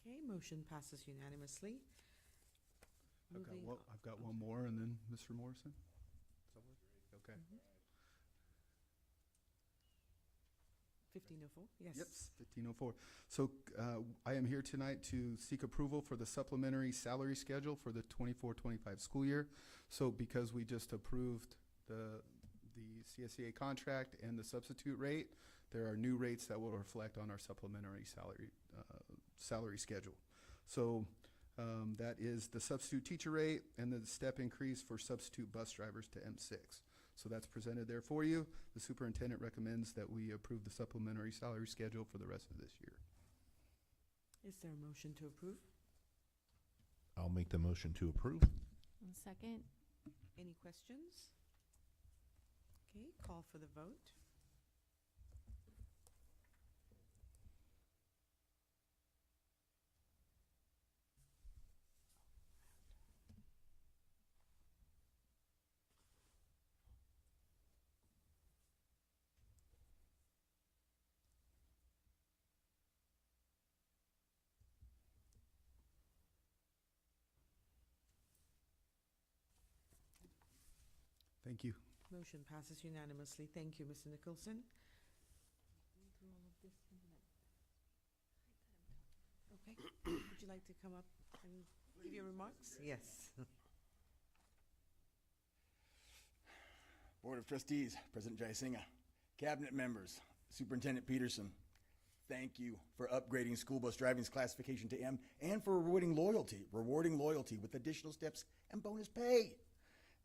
Okay, motion passes unanimously. Moving I've got one more, and then Mr. Morrison. Does that work? Okay. 1504, yes. Yep, 1504. So I am here tonight to seek approval for the supplementary salary schedule for the 24-25 school year. So because we just approved the CSEA contract and the substitute rate, there are new rates that will reflect on our supplementary salary schedule. So that is the substitute teacher rate and the step increase for substitute bus drivers to M6. So that's presented there for you. The superintendent recommends that we approve the supplementary salary schedule for the rest of this year. Is there a motion to approve? I'll make the motion to approve. And second. Any questions? Okay, call for the vote. Thank you. Motion passes unanimously. Thank you, Mr. Nicholson. Okay, would you like to come up and give your remarks? Yes. Board of Trustees, President Jayasinga, Cabinet members, Superintendent Peterson, thank you for upgrading school bus driving's classification to M and for rewarding loyalty with additional steps and bonus pay.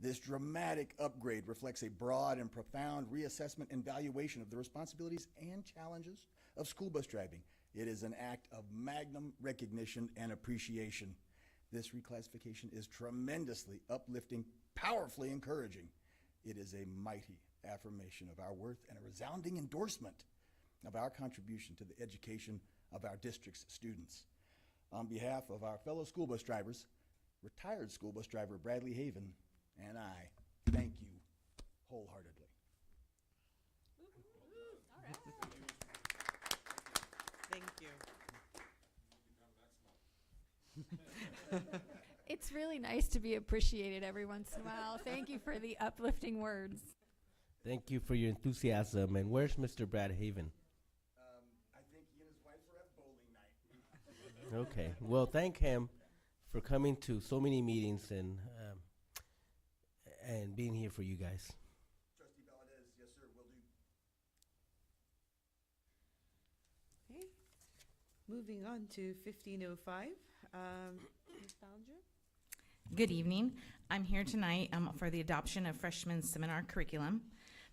This dramatic upgrade reflects a broad and profound reassessment and valuation of the responsibilities and challenges of school bus driving. It is an act of magnum recognition and appreciation. This reclassification is tremendously uplifting, powerfully encouraging. It is a mighty affirmation of our worth and a resounding endorsement of our contribution to the education of our district's students. On behalf of our fellow school bus drivers, retired school bus driver Bradley Haven and I thank you wholeheartedly. Thank you. It's really nice to be appreciated every once in a while. Thank you for the uplifting words. Thank you for your enthusiasm. And where's Mr. Brad Haven? I think he and his wife are at bowling night. Okay. Well, thank him for coming to so many meetings and being here for you guys. Trustee Valadez, yes sir, will do. Okay, moving on to 1505. Ms. Ballinger? Good evening. I'm here tonight for the adoption of freshman seminar curriculum.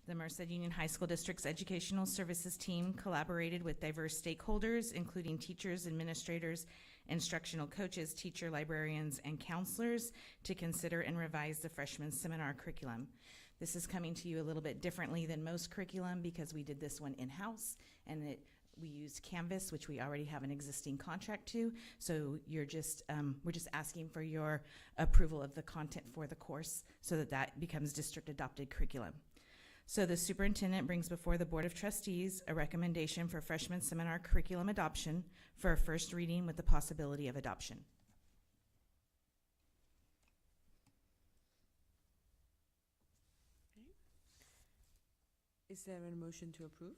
The Merced Union High School District's Educational Services team collaborated with diverse stakeholders, including teachers, administrators, instructional coaches, teacher librarians, and counselors to consider and revise the freshman seminar curriculum. This is coming to you a little bit differently than most curriculum because we did this one in-house, and it We use Canvas, which we already have an existing contract to. So we're just asking for your approval of the content for the course so that that becomes district adopted curriculum. So the superintendent brings before the Board of Trustees a recommendation for freshman seminar curriculum adoption for a first reading with the possibility of adoption. Is there a motion to approve?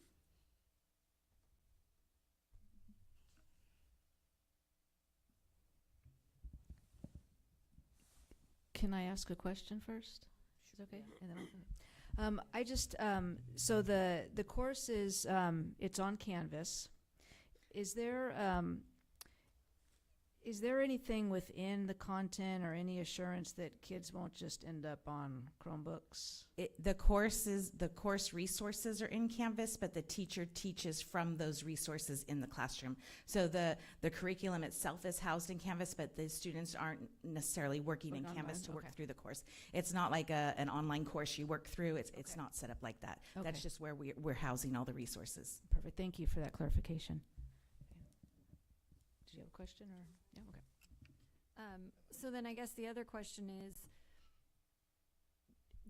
Can I ask a question first? Is it okay? And then I just, so the course is, it's on Canvas. Is there anything within the content or any assurance that kids won't just end up on Chromebooks? The course resources are in Canvas, but the teacher teaches from those resources in the classroom. So the curriculum itself is housed in Canvas, but the students aren't necessarily working in Canvas to work through the course. It's not like an online course you work through. It's not set up like that. Okay. That's just where we're housing all the resources. Perfect. Thank you for that clarification. Did you have a question or? Yeah, okay. So then I guess the other question is,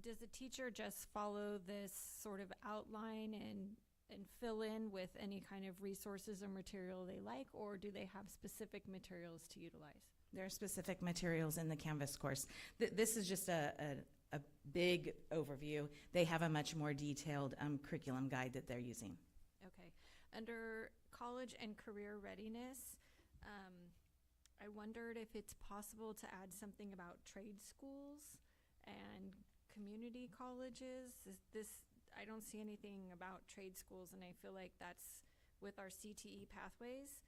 does the teacher just follow this sort of outline and fill in with any kind of resources or material they like, or do they have specific materials to utilize? There are specific materials in the Canvas course. This is just a big overview. They have a much more detailed curriculum guide that they're using. Okay. Under college and career readiness, I wondered if it's possible to add something about trade schools and community colleges. I don't see anything about trade schools, and I feel like that's with our CTE pathways.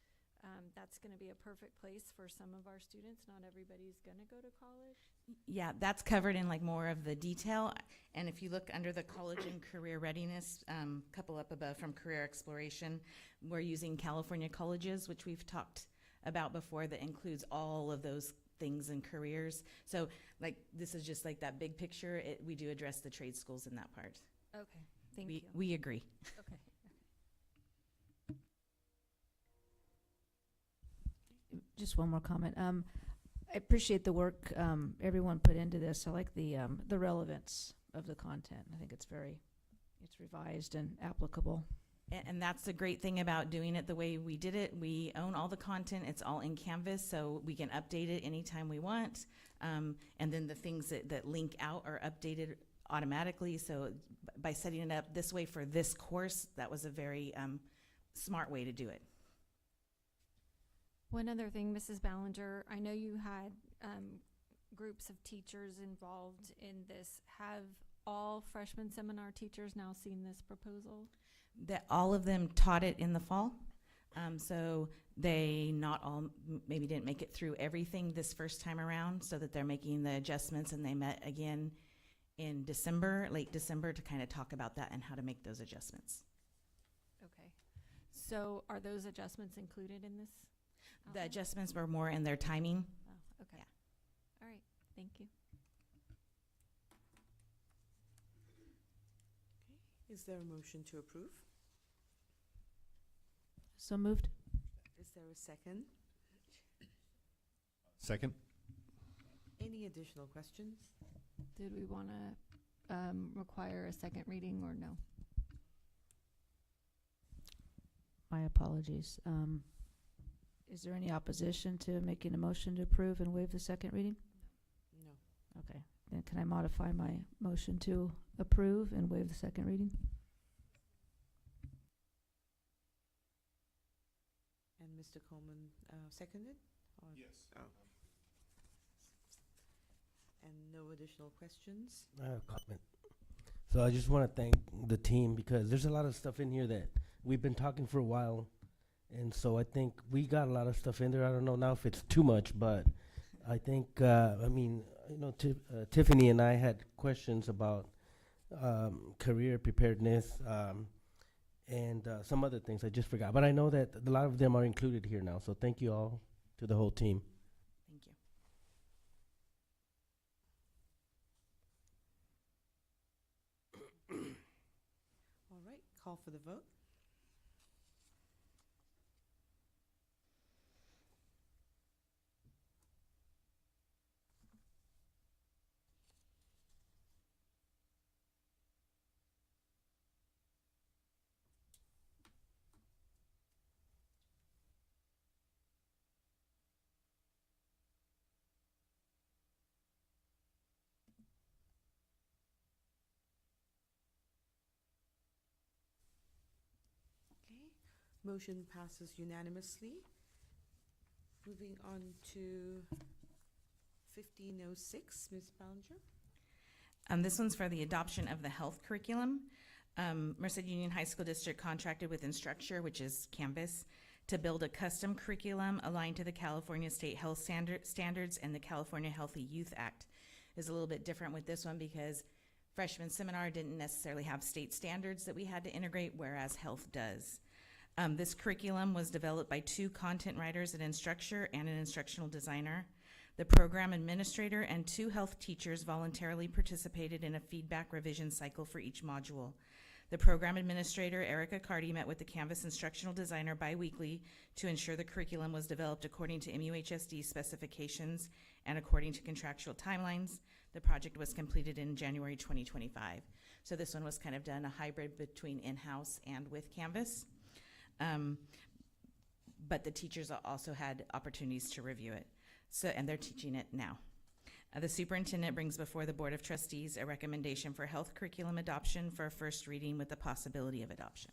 That's going to be a perfect place for some of our students. Not everybody's going to go to college. Yeah, that's covered in like more of the detail. And if you look under the college and career readiness, couple up above from career exploration, we're using California colleges, which we've talked about before, that includes all of those things and careers. So like this is just like that big picture. We do address the trade schools in that part. Okay, thank you. We agree. Okay. Just one more comment. I appreciate the work everyone put into this. I like the relevance of the content. I think it's revised and applicable. And that's the great thing about doing it the way we did it. We own all the content. It's all in Canvas, so we can update it anytime we want. And then the things that link out are updated automatically. So by setting it up this way for this course, that was a very smart way to do it. One other thing, Mrs. Ballinger, I know you had groups of teachers involved in this. Have all freshman seminar teachers now seen this proposal? That all of them taught it in the fall. So they not all maybe didn't make it through everything this first time around, so that they're making the adjustments, and they met again in December, late December, to kind of talk about that and how to make those adjustments. Okay. So are those adjustments included in this? The adjustments were more in their timing. Oh, okay. Yeah. All right. Thank you. Is there a motion to approve? So moved. Is there a second? Second. Any additional questions? Did we want to require a second reading or no? My apologies. Is there any opposition to making a motion to approve and waive the second reading? No. Okay. Then can I modify my motion to approve and waive the second reading? And Mr. Coleman seconded? Or- Yes. Oh. And no additional questions? I have a comment. So I just want to thank the team, because there's a lot of stuff in here that we've been talking for a while. And so I think we got a lot of stuff in there. I don't know now if it's too much, but I think, Tiffany and I had questions about career preparedness and some other things I just forgot. But I know that a lot of them are included here now. So thank you all to the whole team. Thank you. All right, call for the vote. Motion passes unanimously. Moving on to 1506, Ms. Ballinger. This one's for the adoption of the health curriculum. Merced Union High School District contracted with Instructure, which is Canvas, to build a custom curriculum aligned to the California State Health Standards and the California Healthy Youth Act. Is a little bit different with this one because freshman seminar didn't necessarily have state standards that we had to integrate, whereas health does. This curriculum was developed by 2 content writers at Instructure and an instructional designer. The program administrator and 2 health teachers voluntarily participated in a feedback revision cycle for each module. The program administrator, Erica Carty, met with the Canvas instructional designer biweekly to ensure the curriculum was developed according to MUHSD specifications and according to contractual timelines. The project was completed in January 2025. So this one was kind of done a hybrid between in-house and with Canvas. But the teachers also had opportunities to review it. And they're teaching it now. The superintendent brings before the Board of Trustees a recommendation for health curriculum adoption for a first reading with the possibility of adoption.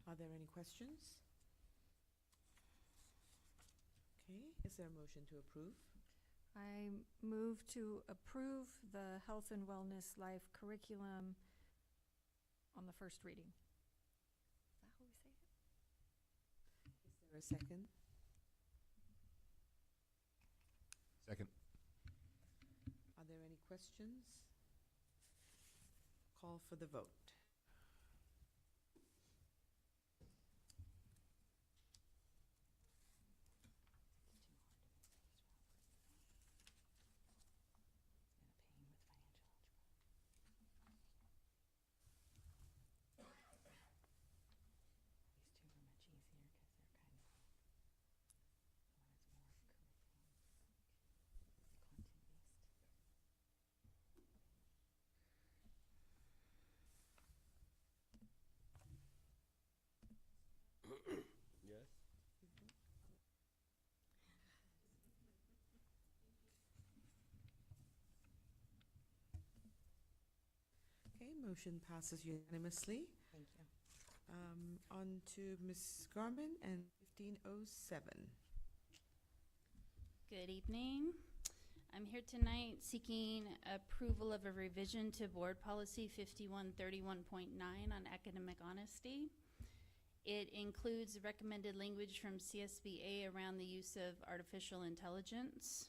Are there any questions? Okay, is there a motion to approve? I move to approve the Health and Wellness Life curriculum on the first reading. Is that how we say it? Is there a second? Second. Are there any questions? Call for the vote. Yes. Okay, motion passes unanimously. Thank you. On to Ms. Garman and 1507. Good evening. I'm here tonight seeking approval of a revision to Board Policy 5131.9 on academic honesty. It includes recommended language from CSBA around the use of artificial intelligence.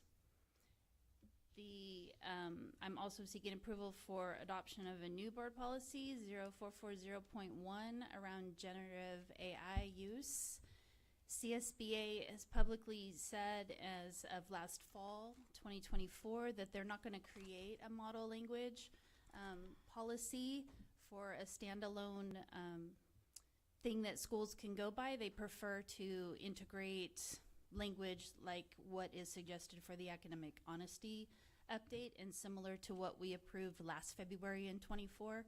I'm also seeking approval for adoption of a new board policy 0440.1 around generative AI use. CSBA has publicly said as of last fall, 2024, that they're not going to create a model language policy for a standalone thing that schools can go by. They prefer to integrate language like what is suggested for the academic honesty update, and similar to what we approved last February in 24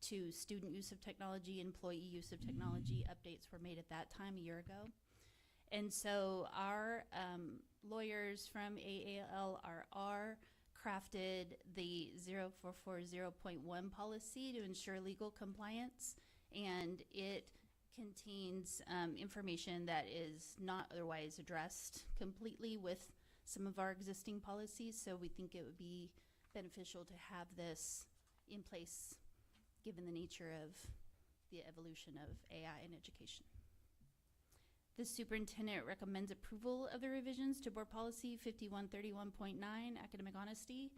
to student use of technology, employee use of technology. Updates were made at that time a year ago. And so our lawyers from AALRR crafted the 0440.1 policy to ensure legal compliance, and it contains information that is not otherwise addressed completely with some of our existing policies, so we think it would be beneficial to have this in place given the nature of the evolution of AI in education. The superintendent recommends approval of the revisions to Board Policy 5131.9, Academic Honesty,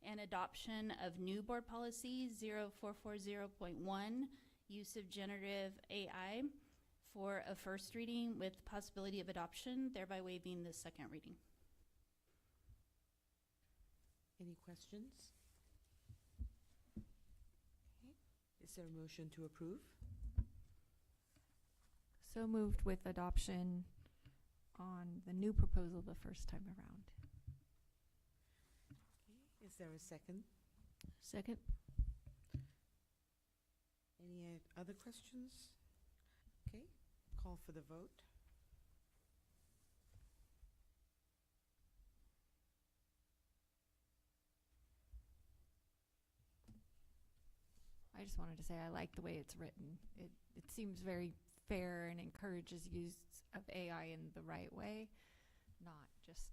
and adoption of new Board Policy 0440.1, Use of Generative AI, for a first reading with possibility of adoption, thereby waiving the second reading. Any questions? Okay. Is there a motion to approve? So moved with adoption on the new proposal the first time around. Okay. Is there a second? Second. Any other questions? Okay. Call for the vote. just wanted to say I like the way it's written. It seems very fair and encourages use of AI in the right way, not just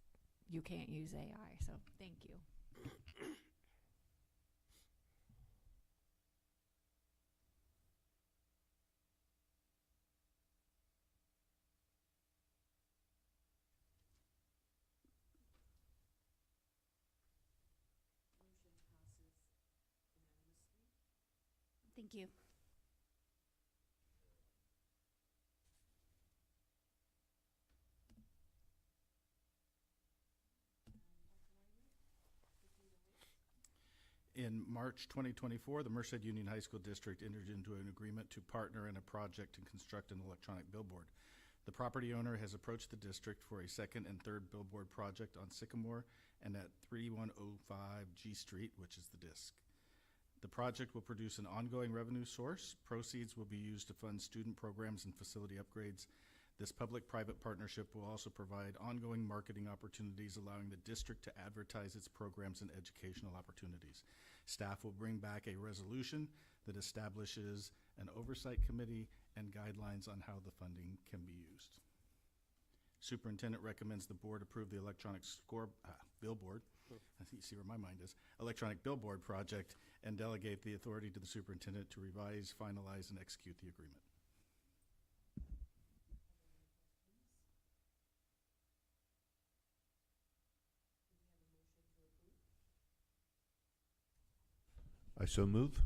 you can't use AI. So thank you. Thank you. In March 2024, the Merced Union High School District entered into an agreement to partner in a project to construct an electronic billboard. The property owner has approached the district for a second and third billboard project on Sycamore and at 3105 G Street, which is the DISC. The project will produce an ongoing revenue source. Proceeds will be used to fund student programs and facility upgrades. This public-private partnership will also provide ongoing marketing opportunities, allowing the district to advertise its programs and educational opportunities. Staff will bring back a resolution that establishes an oversight committee and guidelines on how the funding can be used. Superintendent recommends the board approve the electronic billboard, you see where my mind is, electronic billboard project, and delegate the authority to the superintendent to revise, finalize, and execute the agreement. I so move.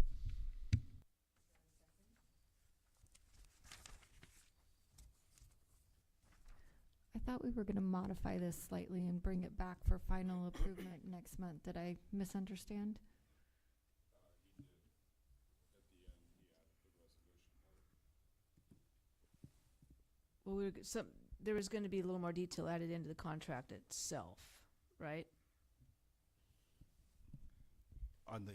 I thought we were going to modify this slightly and bring it back for final approval next month. Did I misunderstand? Well, there was going to be a little more detail added into the contract itself, right? On the,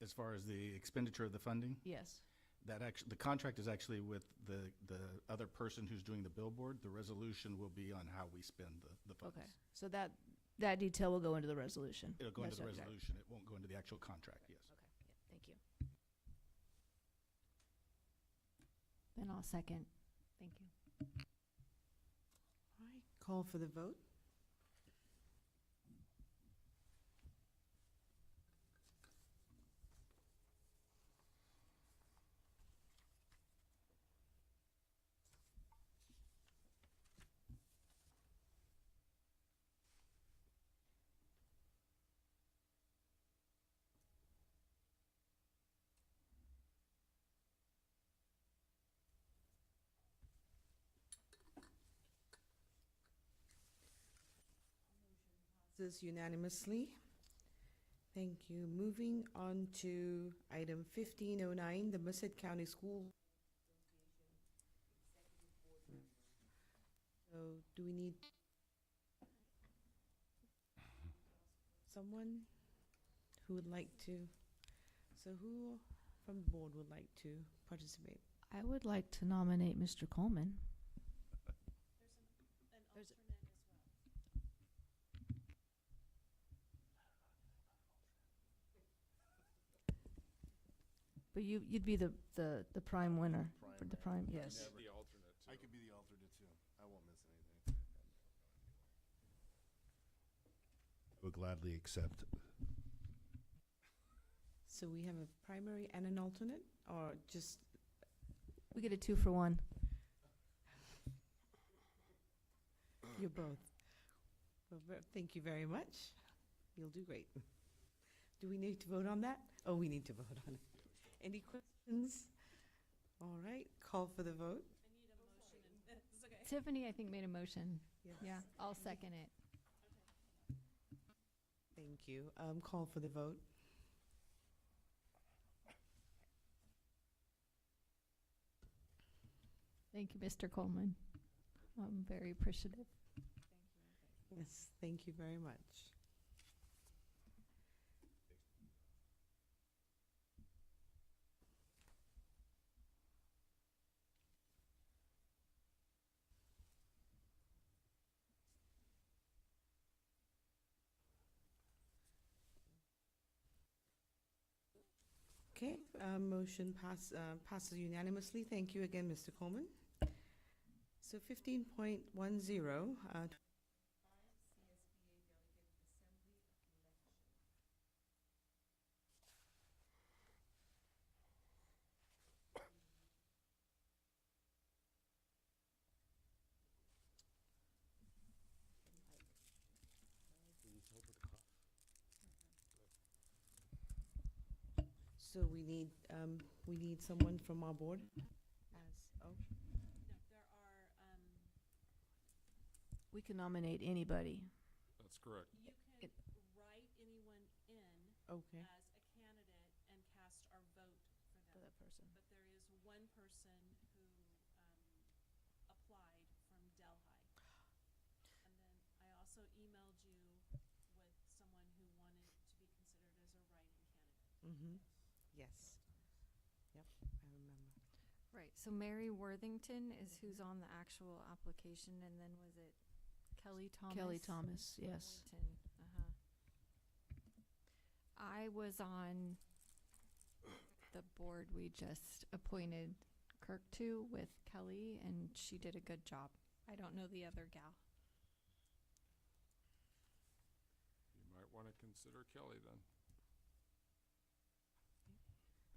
as far as the expenditure of the funding? Yes. That the contract is actually with the other person who's doing the billboard. The resolution will be on how we spend the funds. Okay, so that detail will go into the resolution. It'll go into the Yes, okay. resolution. It won't go into the actual contract, yes. Okay, yeah, thank you. Then I'll second. Thank you. All right, call for the vote. Passes unanimously. Thank you. Moving on to item 1509, the Merced County School Association. So do we need someone who would like to, so who from the board would like to participate? I would like to nominate Mr. Coleman. There's an There's alternate as well. But you'd be the prime winner for the prime, yes. The alternate too. I could be the alternate too. I won't miss anything. I would gladly accept. So we have a primary and an alternate, or just, We get a 2-for-1. you're both? Well, thank you very much. You'll do great. Do we need to vote on that? Oh, we need to vote on it. Any questions? All right, call for the vote. I need a motion and it's okay. Tiffany, I think, made a motion. Yes. Yeah, I'll second it. Thank you. Call for the vote. Thank you, Mr. Coleman. I'm very appreciative. Yes, thank you very much. Okay, motion passes unanimously. Thank you again, Mr. Coleman. So 15.10, so we need someone from our board as, We can nominate anybody. That's correct. You can write anyone in okay. as a candidate and cast our vote for them. For that person. But there is one person who applied from Delhi. And then I also emailed you with someone who wanted to be considered as a write-in candidate. Mm-hmm. Yes. Yep, I remember. Right, so Mary Worthington is who's on the actual application, and then was it Kelly Thomas? Kelly Thomas, yes. Worthington, I was on the board we just appointed Kirk to with Kelly, and she did a good job. I don't know the other gal. You might want to consider Kelly then.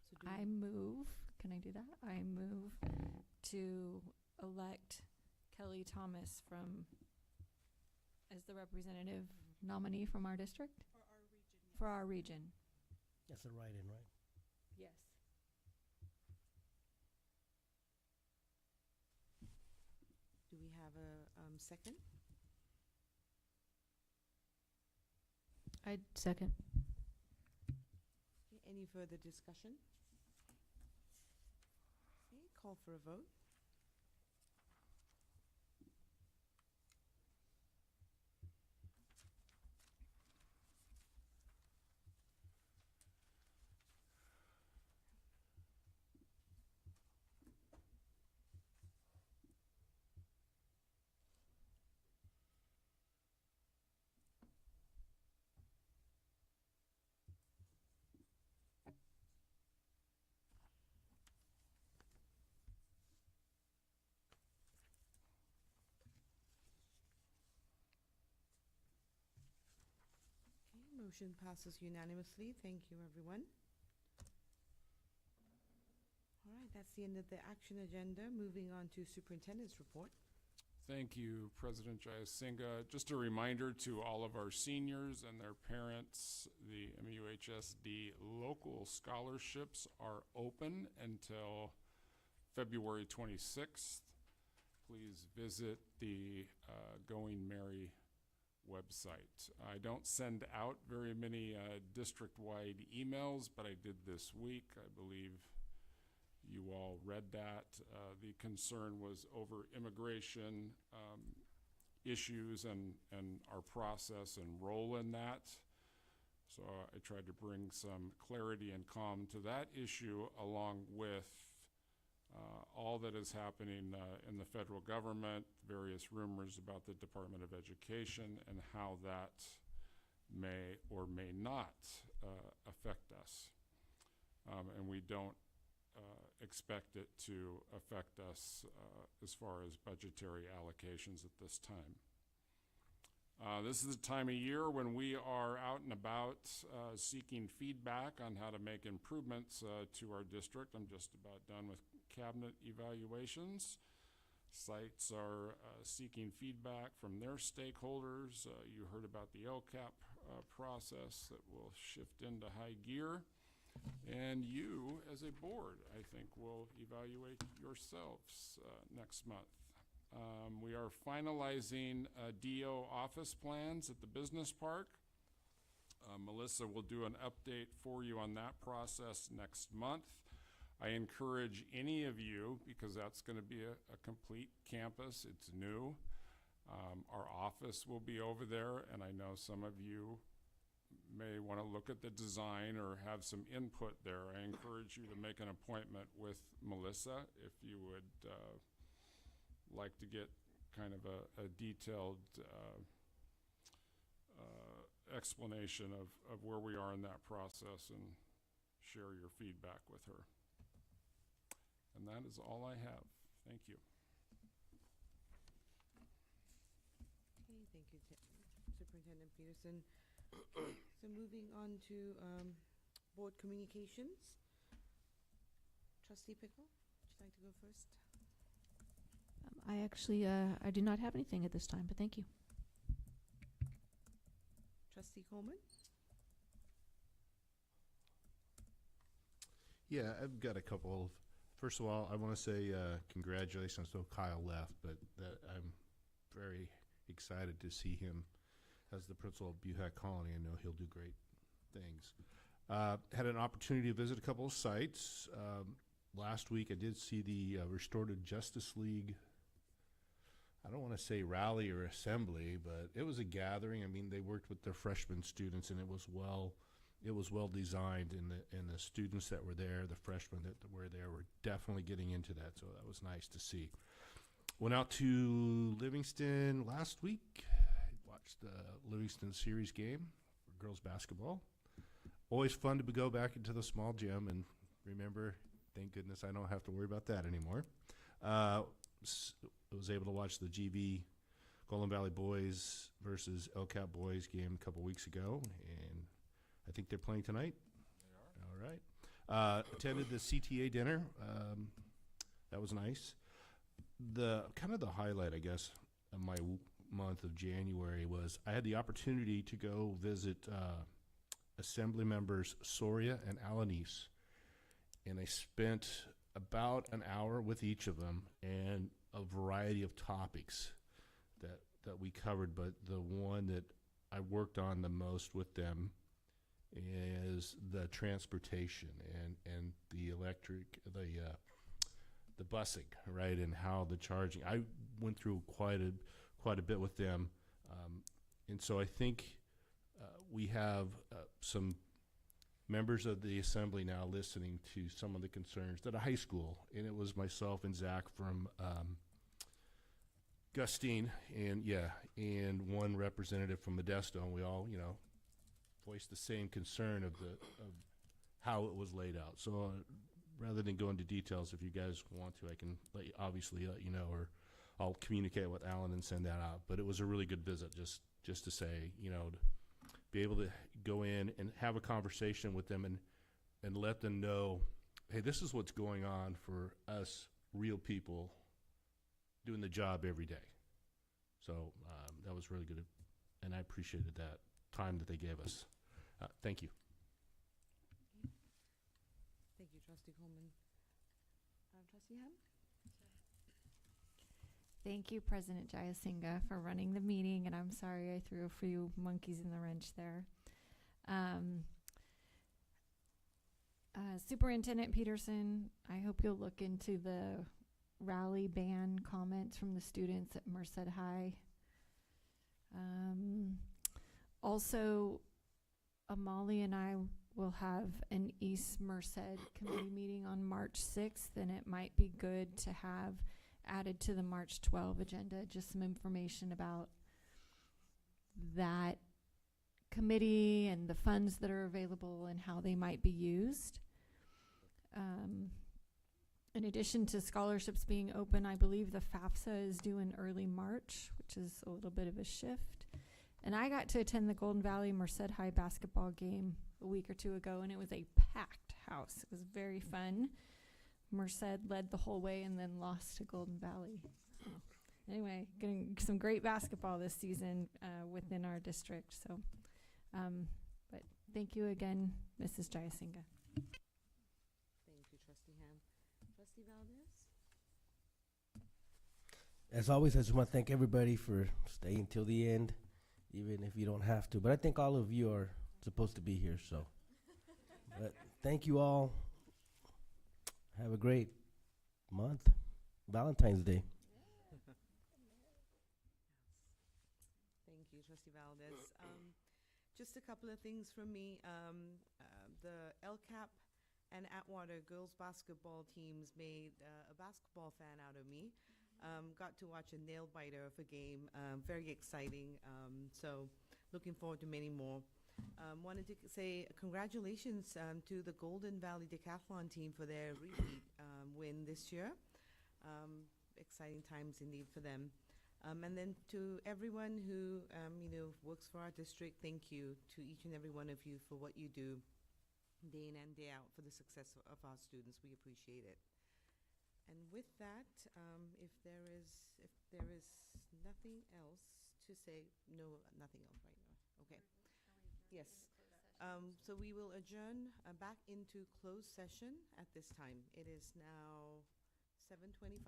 So do I move, can I do that? I move to elect Kelly Thomas as the representative nominee from our district? For our region. That's a write-in, right? Yes. Do we have a second? I'd second. Okay, any further discussion? Okay, call for a vote. Okay, motion passes unanimously. Thank you, everyone. All right, that's the end of the action agenda. Moving on to superintendent's report. Thank you, President Jayasinga. Just a reminder to all of our seniors and their parents, the MUHSD local scholarships are open until February 26th. Please visit the Going Merry website. I don't send out very many district-wide emails, but I did this week. I believe you all read that. The concern was over immigration issues and our process and role in that. So I tried to bring some clarity and calm to that issue, along with all that is happening in the federal government, various rumors about the Department of Education, and how that may or may not affect us. And we don't expect it to affect us as far as budgetary allocations at this time. This is the time of year when we are out and about seeking feedback on how to make improvements to our district. I'm just about done with cabinet evaluations. Sites are seeking feedback from their stakeholders. You heard about the LCAP process that will shift into high gear. And you, as a board, I think, will evaluate yourselves next month. We are finalizing DO office plans at the business park. Melissa will do an update for you on that process next month. I encourage any of you, because that's going to be a complete campus, it's new. Our office will be over there, and I know some of you may want to look at the design or have some input there. I encourage you to make an appointment with Melissa if you would like to get kind of a detailed explanation of where we are in that process and share your feedback with her. And that is all I have. Thank you. Okay, thank you, Superintendent Peterson. So moving on to board communications. Trustee Pickle, would you like to go first? I actually, I do not have anything at this time, but thank you. Trustee Coleman? Yeah, I've got a couple of, first of all, I want to say congratulations, though Kyle left, but that I'm very excited to see him as the principal of Buhack Colony. I know he'll do great things. Had an opportunity to visit a couple of sites. Last week I did see the Restorative Justice League, I don't want to say rally or assembly, but it was a gathering. I mean, they worked with their freshman students, and it was well designed, and the students that were there, the freshmen that were there, were definitely getting into that, so that was nice to see. Went out to Livingston last week, watched the Livingston series game for girls basketball. Always fun to go back into the small gym and remember, thank goodness I don't have to worry about that anymore. Was able to watch the GB Golden Valley boys versus LCAP boys game a couple weeks ago, and I think they're playing tonight. They are. All right. Attended the CTA dinner. That was nice. The kind of the highlight, I guess, of my month of January was I had the opportunity to go visit Assembly members Soria and Alanis, and I spent about an hour with each of them and a variety of topics that we covered, but the one that I worked on the most with them is the transportation and the electric, the busing, right, and how the charging. I went through quite a bit with them, and so I think we have some members of the assembly now listening to some of the concerns at a high school, and it was myself and Zach from Gustine, and one representative from Modesto, and we all, voiced the same concern of how it was laid out. So rather than go into details, if you guys want to, I can obviously let you know, or I'll communicate with Alan and send that out. But it was a really good visit, just to say, to be able to go in and have a conversation with them and let them know, hey, this is what's going on for us real people doing the job every day. So that was really good, and I appreciated that time that they gave us. Thank you. Thank you, Trustee Coleman. Trustee Ham? Thank you, President Jayasinga, for running the meeting, and I'm sorry I threw a few monkeys in the wrench there. Superintendent Peterson, I hope you'll look into the rally ban comments from the students at Merced High. Also, Amali and I will have an East Merced committee meeting on March 6th, and it might be good to have added to the March 12 agenda just some information about that committee and the funds that are available and how they might be used. In addition to scholarships being open, I believe the FAFSA is due in early March, which is a little bit of a shift. And I got to attend the Golden Valley Merced High basketball game a week or two ago, and it was a packed house. It was very fun. Merced led the whole way and then lost to Golden Valley. So anyway, getting some great basketball this season within our district. So, but thank you again, Mrs. Jayasinga. Thank you, Trustee Ham. Trustee Valdez? As always, I just want to thank everybody for staying till the end, even if you don't have to. But I think all of you are supposed to be here, so. But thank you all. Have a great month. Valentine's Day. Thank you, Trustee Valdez. Just a couple of things from me. The LCAP and Atwater girls basketball teams made a basketball fan out of me. Got to watch a nail-biter of a game. Very exciting. So looking forward to many more. Wanted to say congratulations to the Golden Valley Decathlon team for their repeat win this year. Exciting times indeed for them. And then to everyone who, works for our district, thank you to each and every one of you for what you do day in and day out for the success of our students. We appreciate it. And with that, if there is nothing else to say, no, nothing else right now. Okay. Yes. So we will adjourn back into closed session at this time. It is now 7:25.